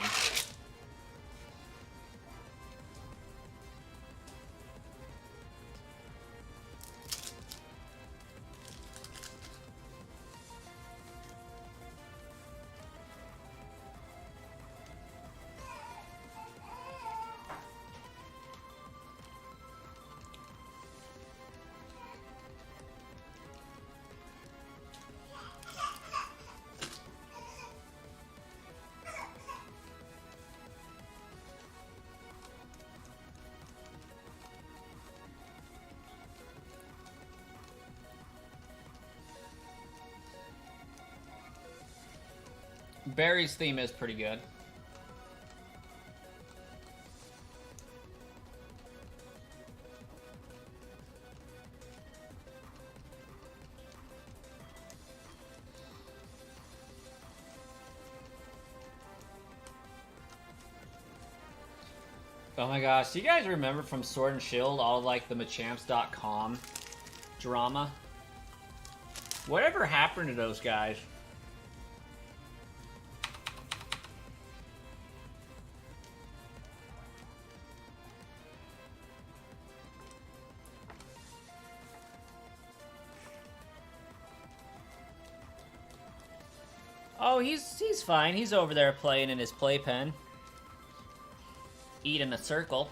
Barry's theme is pretty good. Oh my gosh, do you guys remember from Sword and Shield all of like the Machamps.com drama? Whatever happened to those guys? Oh, he's fine. He's over there playing in his playpen. Eating a circle.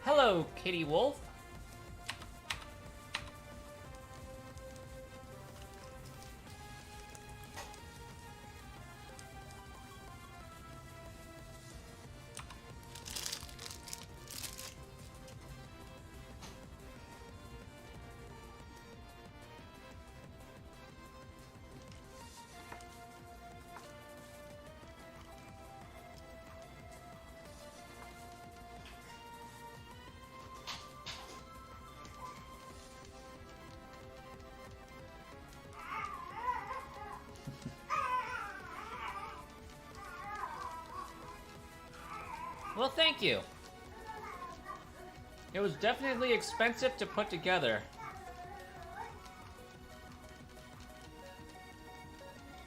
Hello, Kitty Wolf. Well, thank you. It was definitely expensive to put together.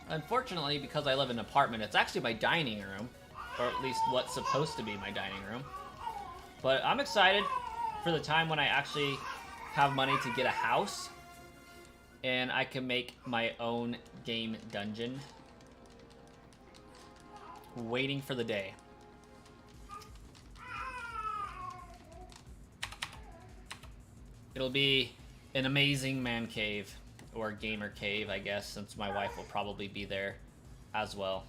Unfortunately, because I live in an apartment, it's actually my dining room. Or at least what's supposed to be my dining room. But I'm excited for the time when I actually have money to get a house. And I can make my own game dungeon. Waiting for the day. It'll be an amazing man cave, or gamer cave, I guess, since my wife will probably be there as well.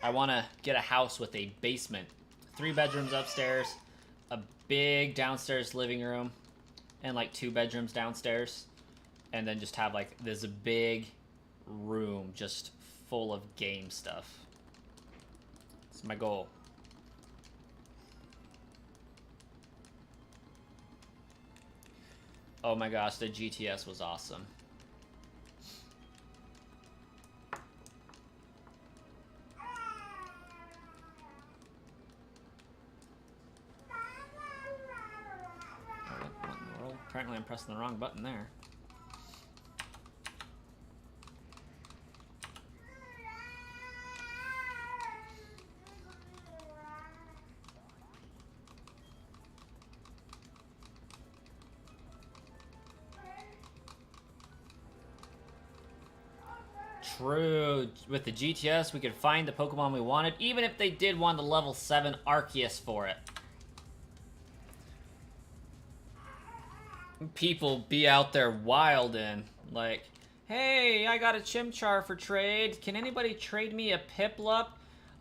I want to get a house with a basement 3 bedrooms upstairs, a big downstairs living room, and like 2 bedrooms downstairs, and then just have like this big room just full of game stuff. It's my goal. Oh my gosh, the GTS was awesome. What in the world? Apparently I'm pressing the wrong button there. True. With the GTS, we could find the Pokemon we wanted, even if they did want the level 7 Arceus for it. People be out there wildin', like, hey, I got a Chimchar for trade. Can anybody trade me a Piplup?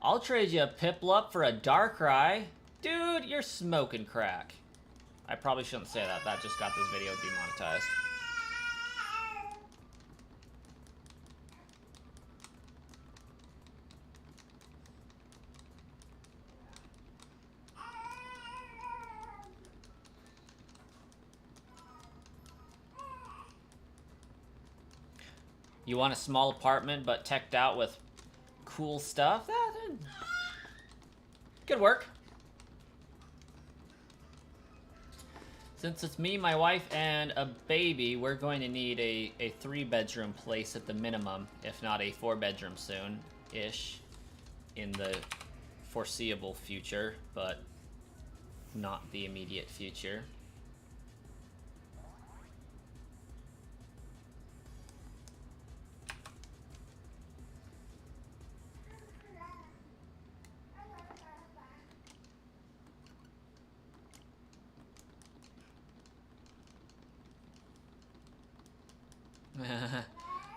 I'll trade you a Piplup for a Darkrai. Dude, you're smoking crack. I probably shouldn't say that. That just got this video demonetized. You want a small apartment but teched out with cool stuff? That could work. Since it's me, my wife, and a baby, we're going to need a 3-bedroom place at the minimum, if not a 4-bedroom soon-ish, in the foreseeable future, but not the immediate future.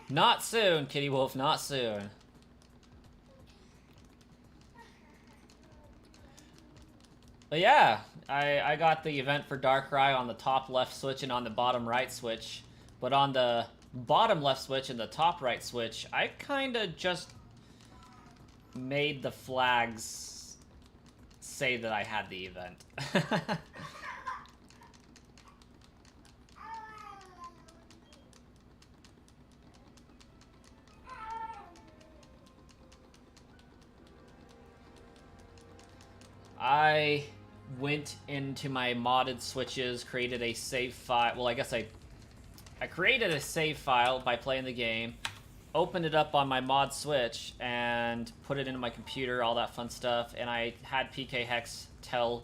Not soon, Kitty Wolf, not soon. But yeah, I got the event for Darkrai on the top left switch and on the bottom right switch. But on the bottom left switch and the top right switch, I kinda just made the flags say that I had the event. I went into my modded switches, created a save file. Well, I guess I created a save file by playing the game, opened it up on my mod switch, and put it into my computer, all that fun stuff, and I had PK Hex tell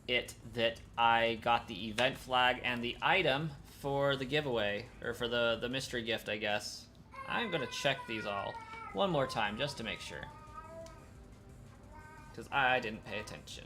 it that I got the event flag and the item for the giveaway, or for the mystery gift, I guess. I'm gonna check these all one more time, just to make sure. Because I didn't pay attention.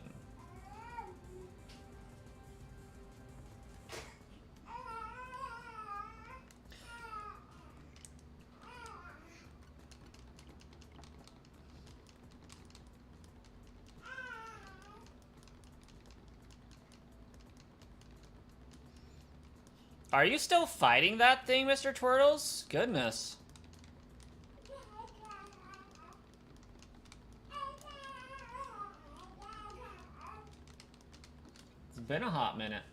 Are you still fighting that thing, Mr. Twirtles? Goodness. It's been a hot minute.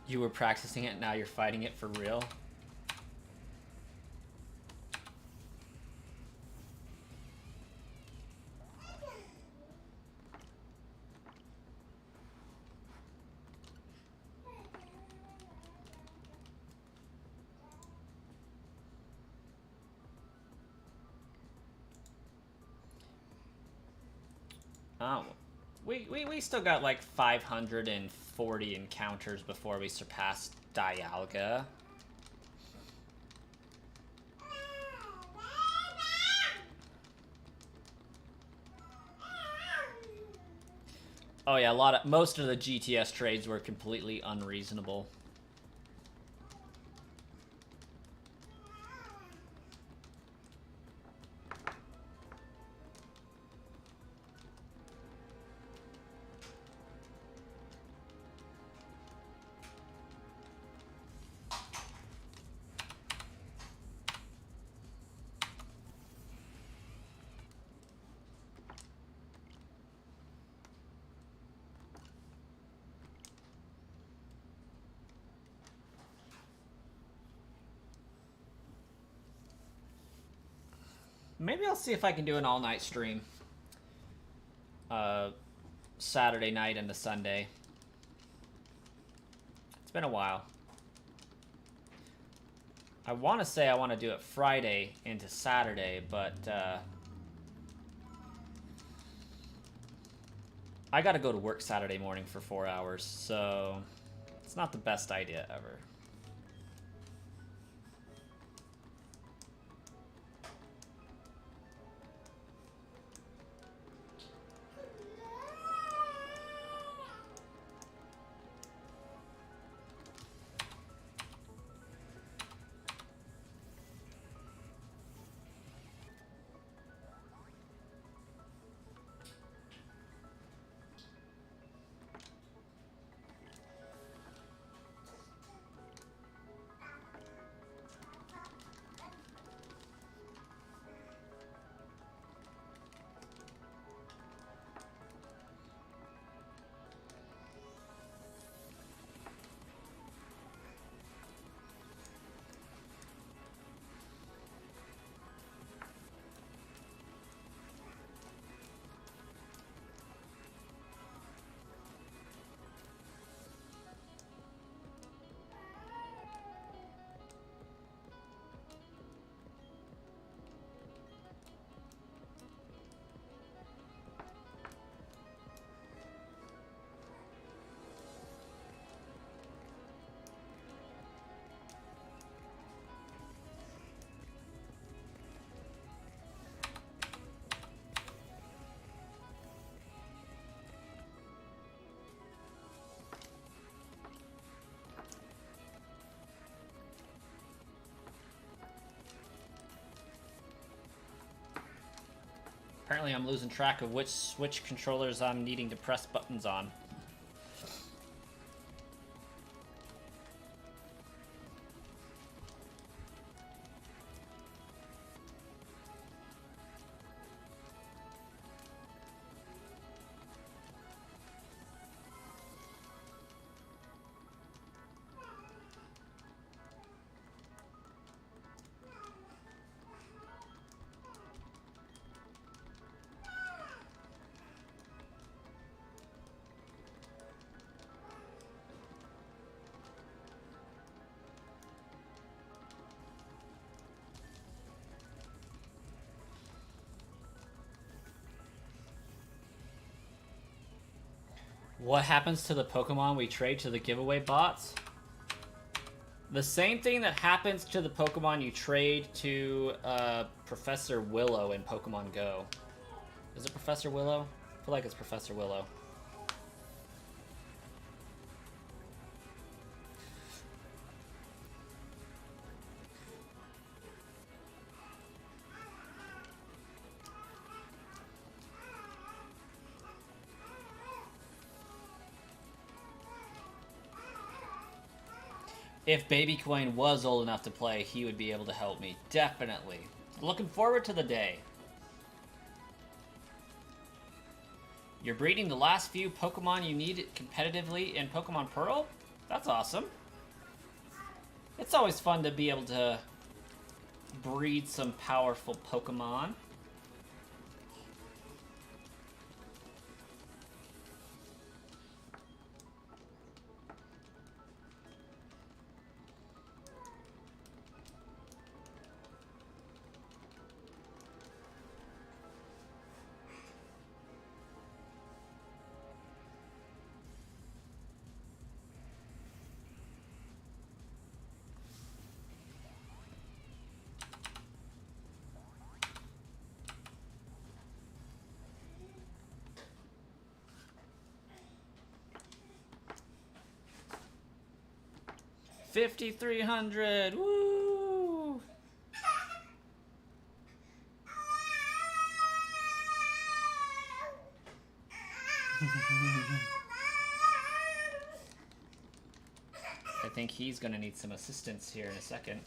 You were practicing it, now you're fighting it for real? Oh, we still got like 530 40 encounters before we surpass Dialga. Oh yeah, most of the GTS trades were completely unreasonable. Maybe I'll see if I can do an all-night stream. Saturday night into Sunday. It's been a while. I want to say I want to do it Friday into Saturday, but I got to go to work Saturday morning for 4 hours, so it's not the best idea ever. Apparently I'm losing track of which Switch controllers I'm needing to press buttons on. What happens to the Pokemon we trade to the giveaway bots? The same thing that happens to the Pokemon you trade to Professor Willow in Pokemon Go. Is it Professor Willow? I feel like it's Professor Willow. If Baby Coin was old enough to play, he would be able to help me. Definitely. Looking forward to the day. You're breeding the last few Pokemon you need competitively in Pokemon Pearl? That's awesome. It's always fun to be able to breed some powerful Pokemon. 5,300. Woo! I think he's gonna need some assistance here in a second.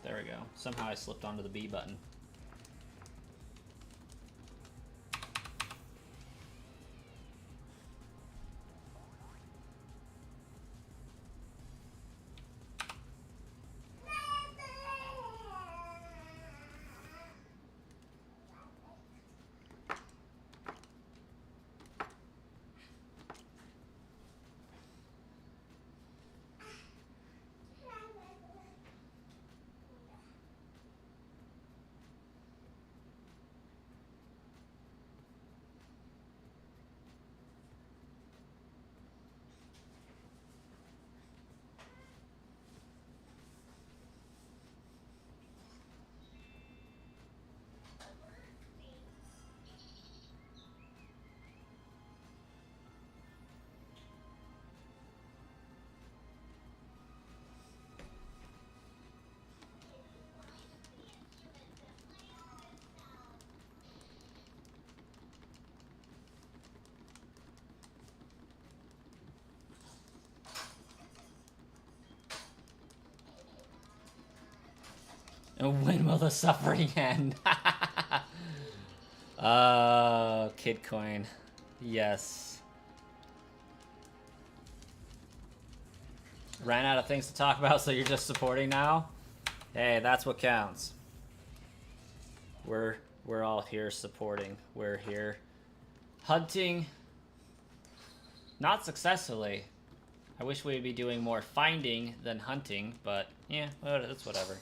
There we go. Somehow I slipped onto the B button. And when will the suffering end? Kid coin. Yes. Ran out of things to talk about, so you're just supporting now? Hey, that's what counts. We're all here supporting. We're here hunting. Not successfully. I wish we'd be doing more finding than hunting, but yeah, that's whatever.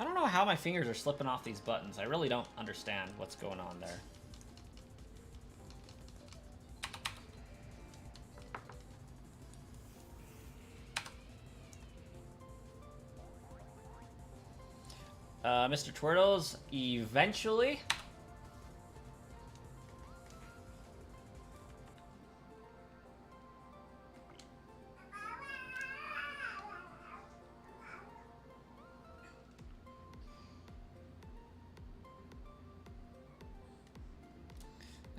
I don't know how my fingers are slipping off these buttons. I really don't understand what's going on there. Mr. Twirtles, eventually.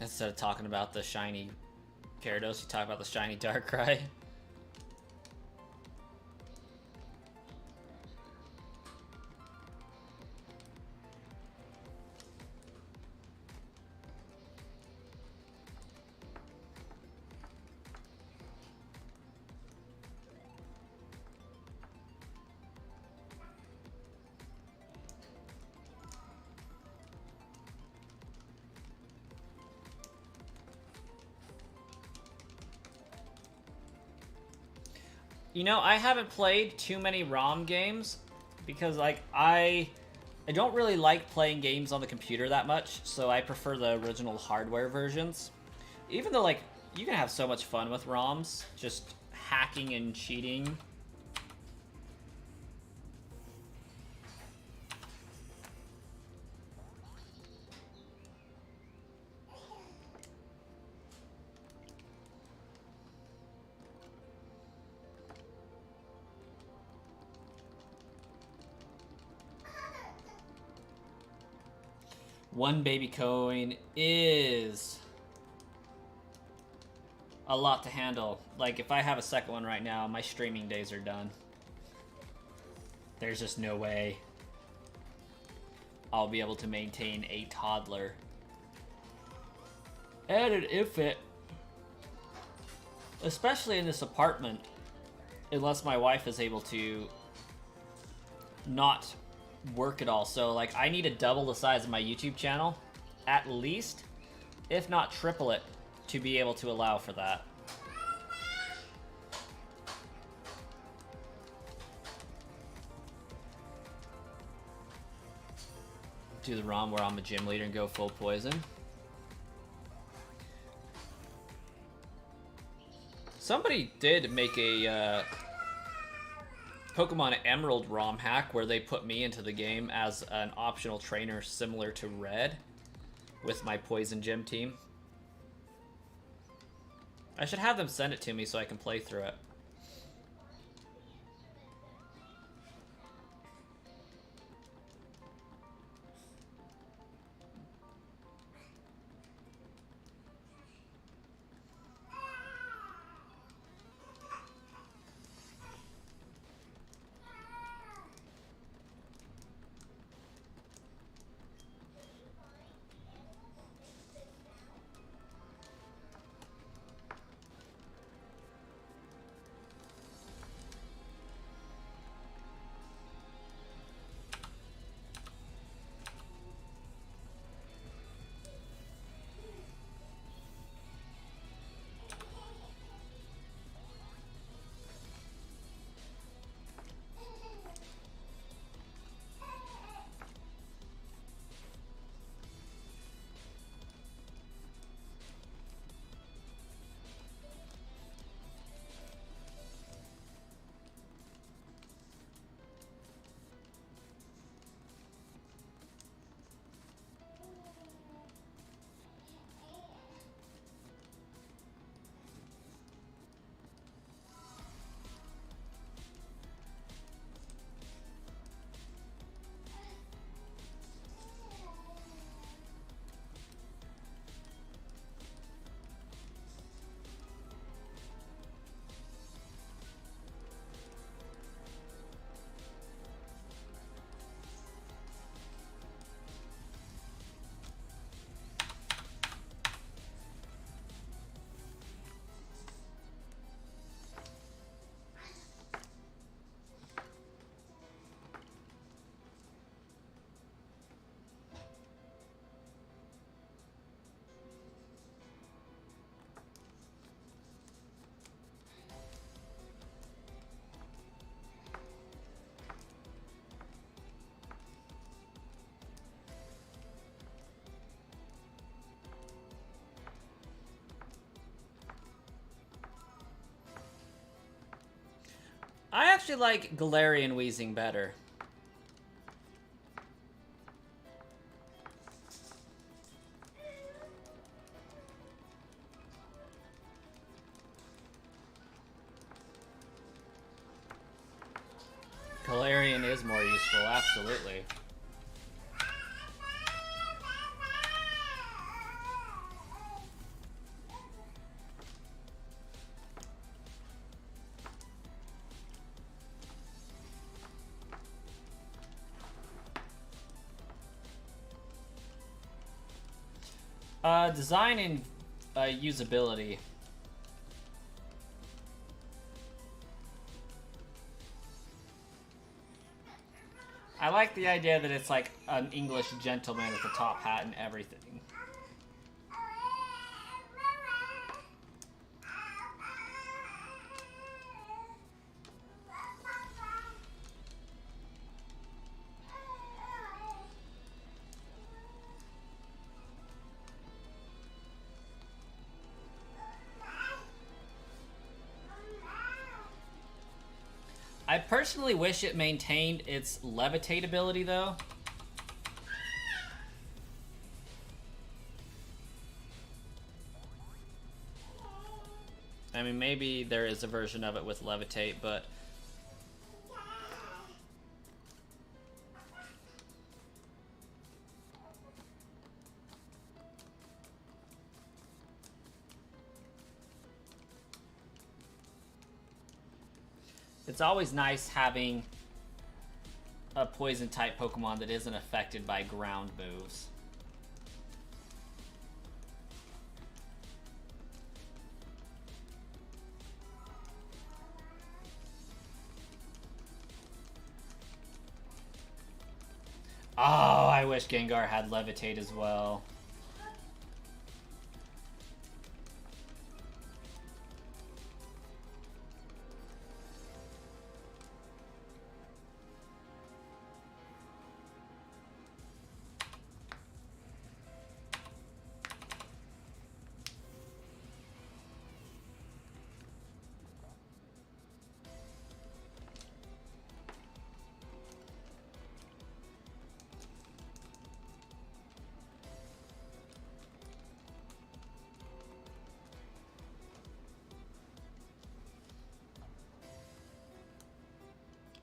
Instead of talking about the shiny Gyarados, you talk about the shiny Darkrai. You know, I haven't played too many ROM games because, like, I don't really like playing games on the computer that much, so I prefer the original hardware versions. Even though, like, you can have so much fun with ROMs, just hacking and cheating. One baby coin is a lot to handle. Like, if I have a second one right now, my streaming days are done. There's just no way I'll be able to maintain a toddler and an infant, especially in this apartment, unless my wife is able to not work at all. So, like, I need to double the size of my YouTube channel, at least, if not triple it, to be able to allow for that. Do the ROM where I'm a gym leader and go full poison. Somebody did make a Pokemon Emerald ROM hack where they put me into the game as an optional trainer similar to Red with my Poison Gym team. I should have them send it to me so I can play through it. I actually like Galarian Weezing better. Galarian is more useful, absolutely. Design and usability. I like the idea that it's like an English gentleman with a top hat and everything. I personally wish it maintained its levitate ability, though. I mean, maybe there is a version of it with levitate, but... It's always nice having a poison-type Pokemon that isn't affected by ground moves. Oh, I wish Gengar had Levitate as well.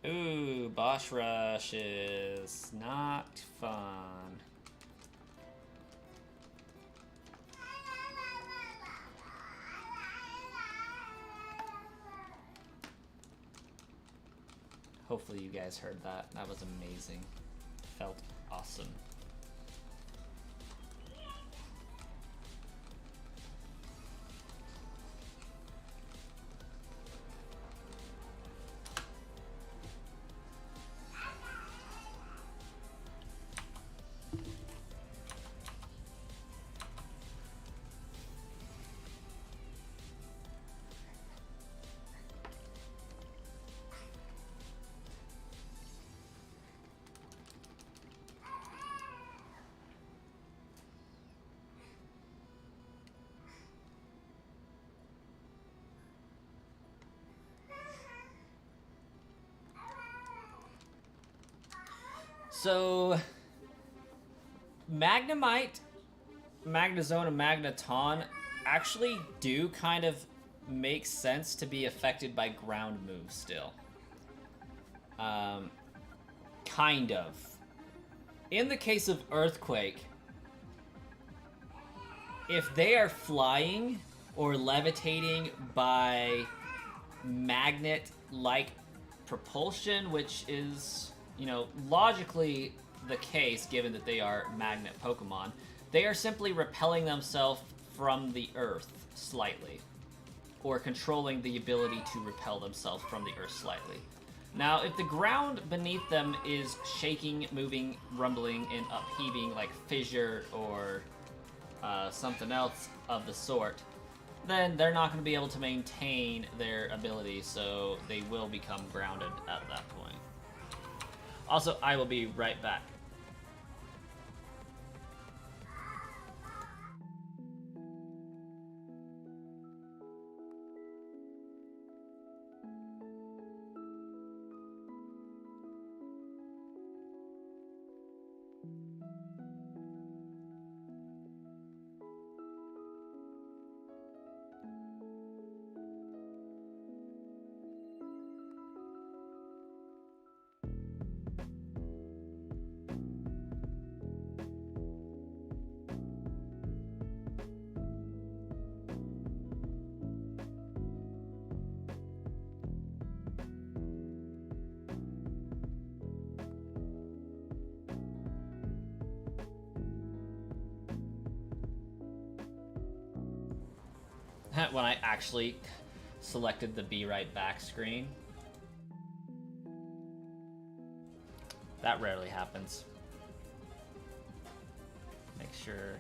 Ooh, boss rush is not fun. Hopefully you guys heard that. That was amazing. Felt awesome. So, Magnemite, Magnezone, and Magneton actually do kind of make sense to be affected by ground moves still. Kind of. In the case of Earthquake, if they are flying or levitating by magnet-like propulsion, which is, you know, logically the case given that they are magnet Pokemon, they are simply repelling themselves from the Earth slightly, or controlling the ability to repel themselves from the Earth slightly. Now, if the ground beneath them is shaking, moving, rumbling, and upheaving like fissure or something else of the sort, then they're not going to be able to maintain their ability, so they will become grounded at that point. Also, I will be right back. When I actually selected the Be Right Back screen. That rarely happens. Make sure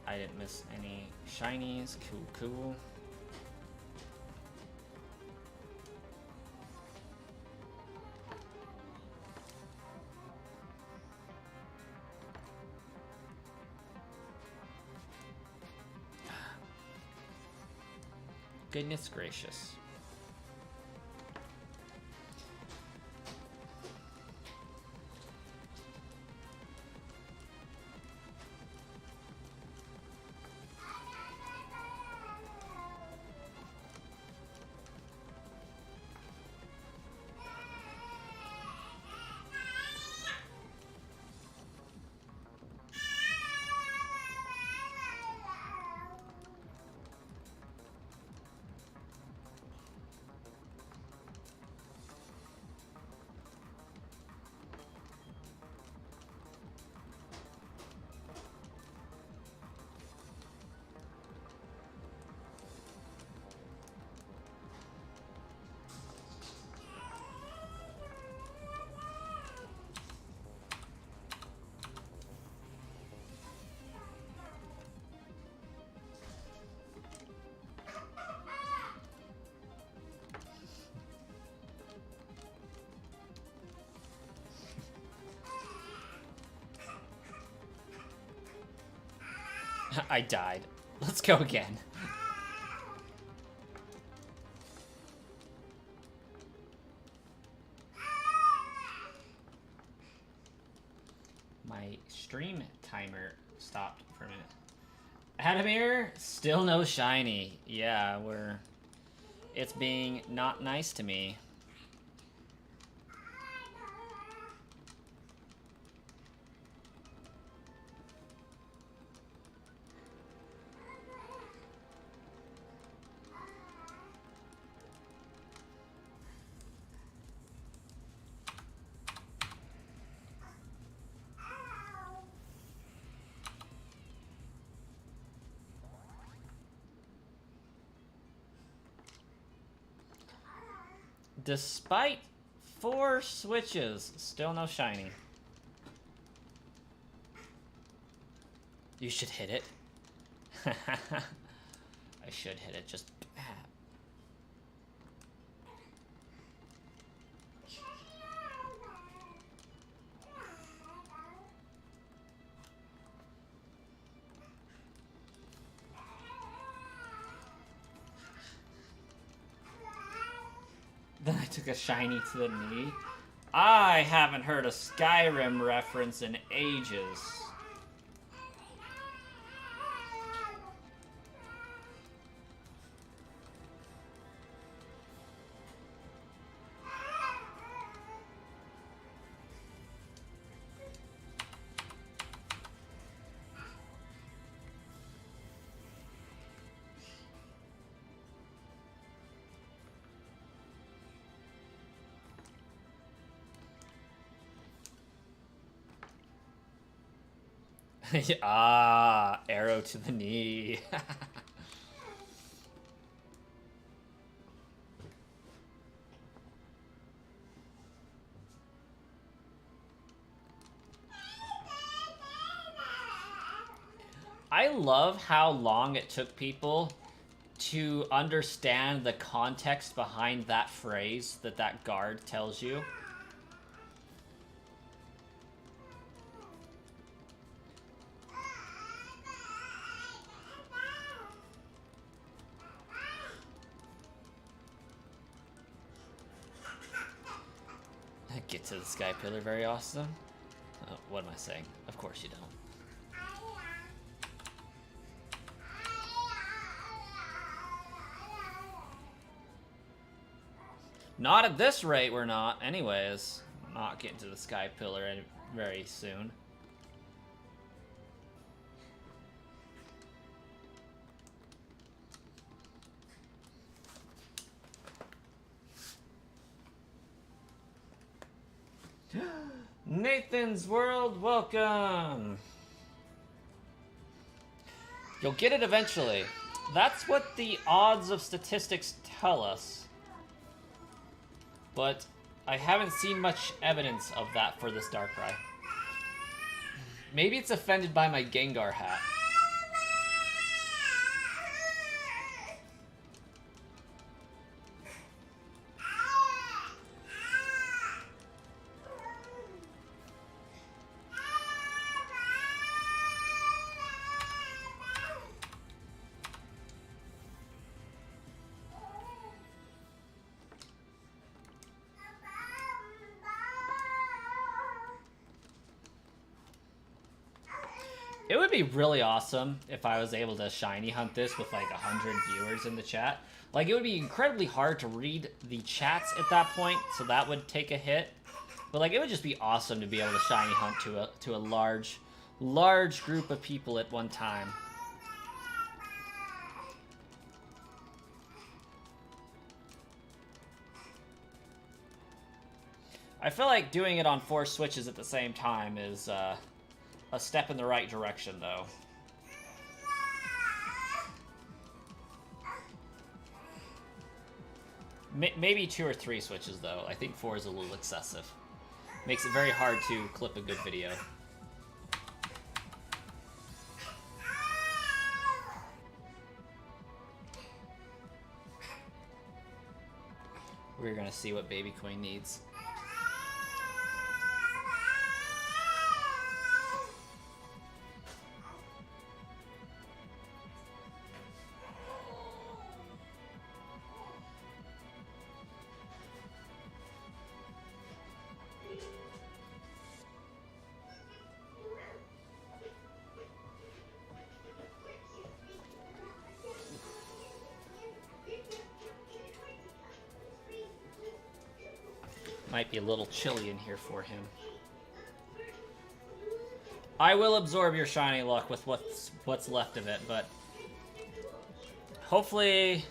I didn't miss any shinies. Cool. Goodness gracious. I died. Let's go again. My stream timer stopped for a minute. Adamir, still no shiny. Yeah, it's being not nice to me. Despite 4 switches, still no shiny. You should hit it. I should hit it, just... Then I took a shiny to the knee. I haven't heard a Skyrim reference in ages. Ah, arrow to the knee. I love how long it took people to understand the context behind that phrase that guard tells you. Get to the sky pillar, very awesome. Oh, what am I saying? Of course you don't. Not at this rate, we're not. Anyways, not getting to the sky pillar very soon. Nathan's World, welcome! You'll get it eventually. That's what the odds of statistics tell us. But I haven't seen much evidence of that for this Darkrai. Maybe it's offended by my Gengar hat. It would be really awesome if I was able to shiny hunt this with like 100 viewers in the chat. Like, it would be incredibly hard to read the chats at that point, so that would take a hit. But like, it would just be awesome to be able to shiny hunt to a large group of people at one time. I feel like doing it on 4 switches at the same time is a step in the right direction, though. Maybe 2 or 3 switches, though. I think 4 is a little excessive. Makes it very hard to clip a good video. We're gonna see what Baby Queen needs. Might be a little chilly in here for him. I will absorb your shiny luck with what's left of it, but hopefully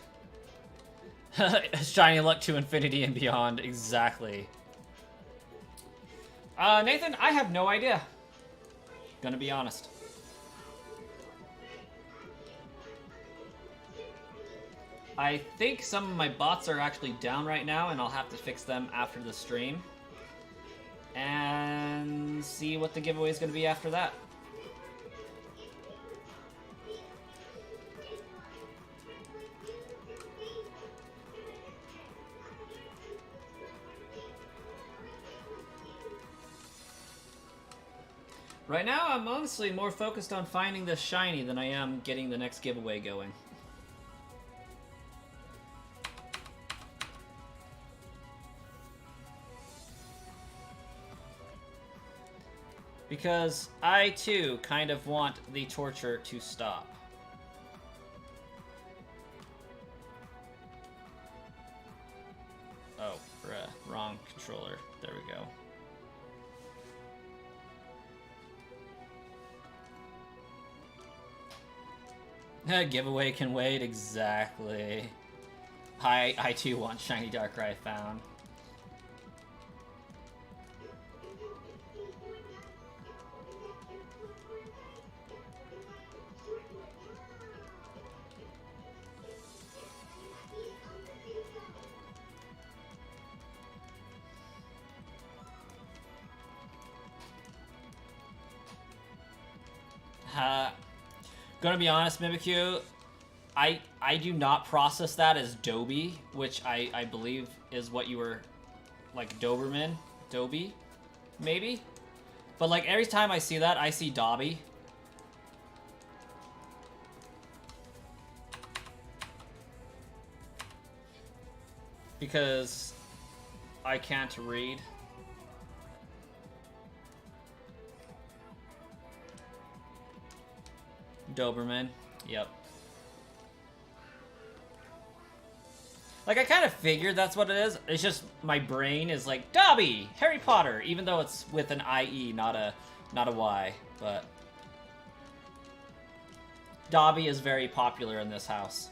shiny luck to infinity and beyond. Exactly. Nathan, I have no idea. Gonna be honest. I think some of my bots are actually down right now, and I'll have to fix them after the stream. And see what the giveaway is going to be after that. Right now, I'm honestly more focused on finding the shiny than I am getting the next giveaway going. Because I, too, kind of want the torture to stop. Oh, wrong controller. There we go. Giveaway can wait, exactly. I too want shiny Darkrai found. Gonna be honest, Mimikyu, I do not process that as Dobby, which I believe is what you were, like, Doberman? Dobby? Maybe? But, like, every time I see that, I see Dobby. Because I can't read. Doberman. Yep. Like, I kind of figured that's what it is. It's just my brain is like, Dobby! Harry Potter! Even though it's with an IE, not a Y. But Dobby is very popular in this house.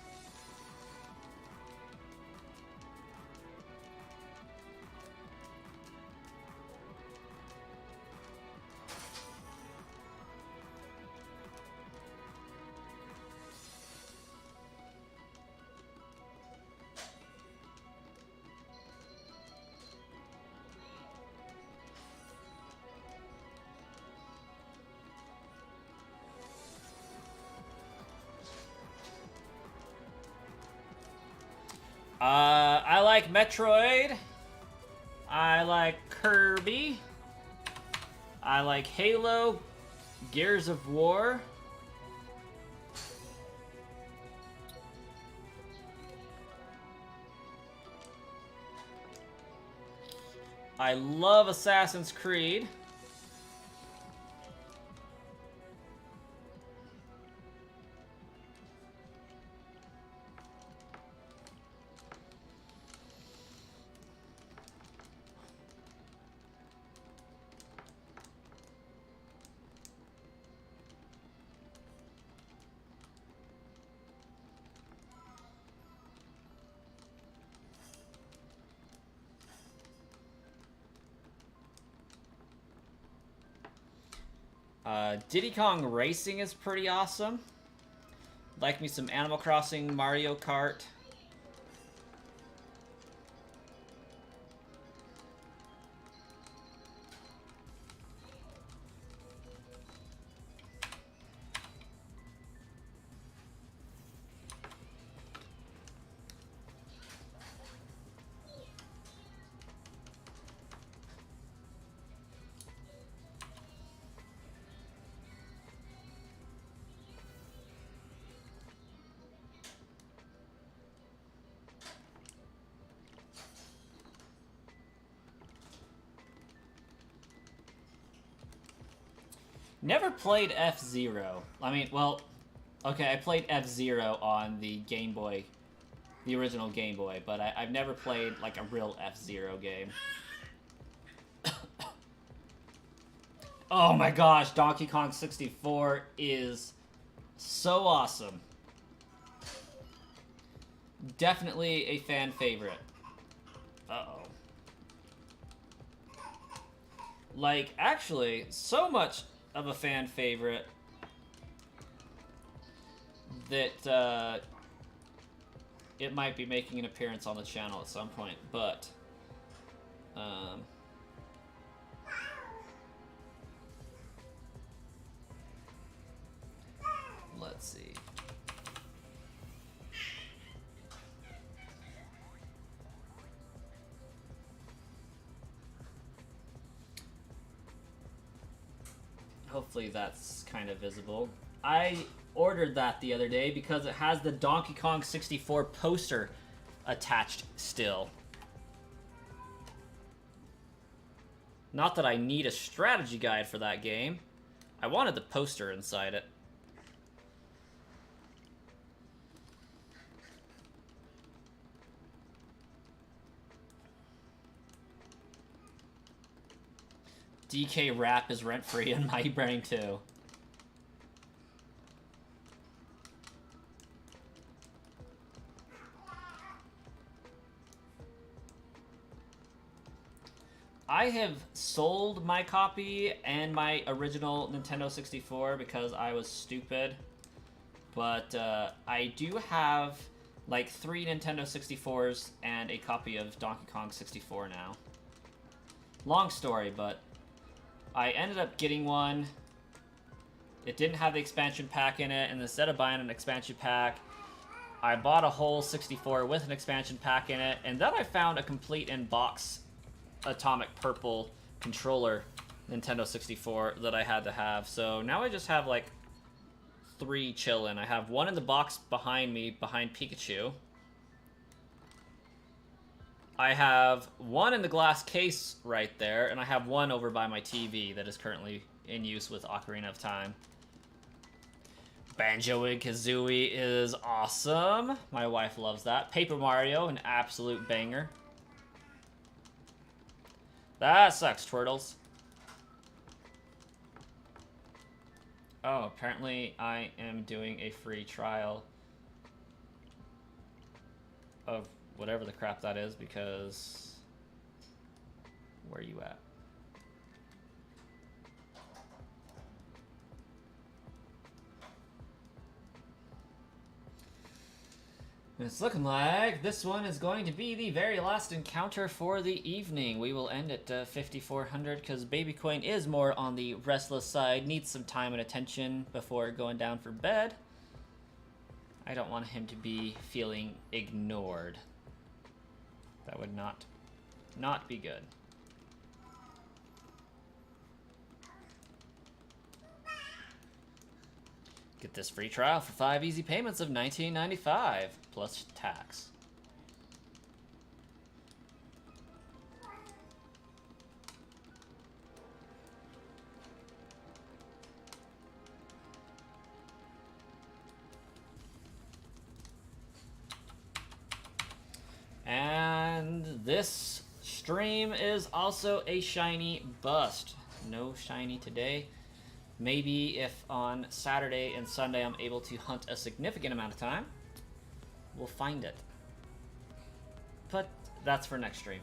I like Metroid. I like Kirby. I like Halo, Gears of War. I love Assassin's Creed. Diddy Kong Racing is pretty awesome. Like me some Animal Crossing, Mario Kart. Never played F-Zero. I mean, well, okay, I played F-Zero on the Game Boy, the original Game Boy, but I've never played, like, a real F-Zero game. Oh my gosh, Donkey Kong 64 is so awesome. Definitely a fan favorite. Uh-oh. Like, actually, so much of a fan favorite that it might be making an appearance on the channel at some point, but let's see. Hopefully that's kind of visible. I ordered that the other day because it has the Donkey Kong 64 poster attached still. Not that I need a strategy guide for that game. I wanted the poster inside it. DK Rap is rent-free in my brain too. I have sold my copy and my original Nintendo 64 because I was stupid. But I do have like 3 Nintendo 64s and a copy of Donkey Kong 64 now. Long story, but I ended up getting one. It didn't have the expansion pack in it, and instead of buying an expansion pack, I bought a whole 64 with an expansion pack in it, and then I found a complete in-box Atomic Purple controller Nintendo 64 that I had to have. So now I just have like 3 chillin'. I have one in the box behind me, behind Pikachu. I have one in the glass case right there, and I have one over by my TV that is currently in use with Ocarina of Time. Banjo and Kazooie is awesome. My wife loves that. Paper Mario, an absolute banger. That sucks, Twirtles. Oh, apparently I am doing a free trial of whatever the crap that is, because where are you at? It's looking like this one is going to be the very last encounter for the evening. We will end at 5,400 because Baby Coin is more on the restless side, needs some time and attention before going down for bed. I don't want him to be feeling ignored. That would not be good. Get this free trial for 5 easy payments of $19.95 plus tax. And this stream is also a shiny bust. No shiny today. Maybe if on Saturday and Sunday I'm able to hunt a significant amount of time, we'll find it. But that's for next stream.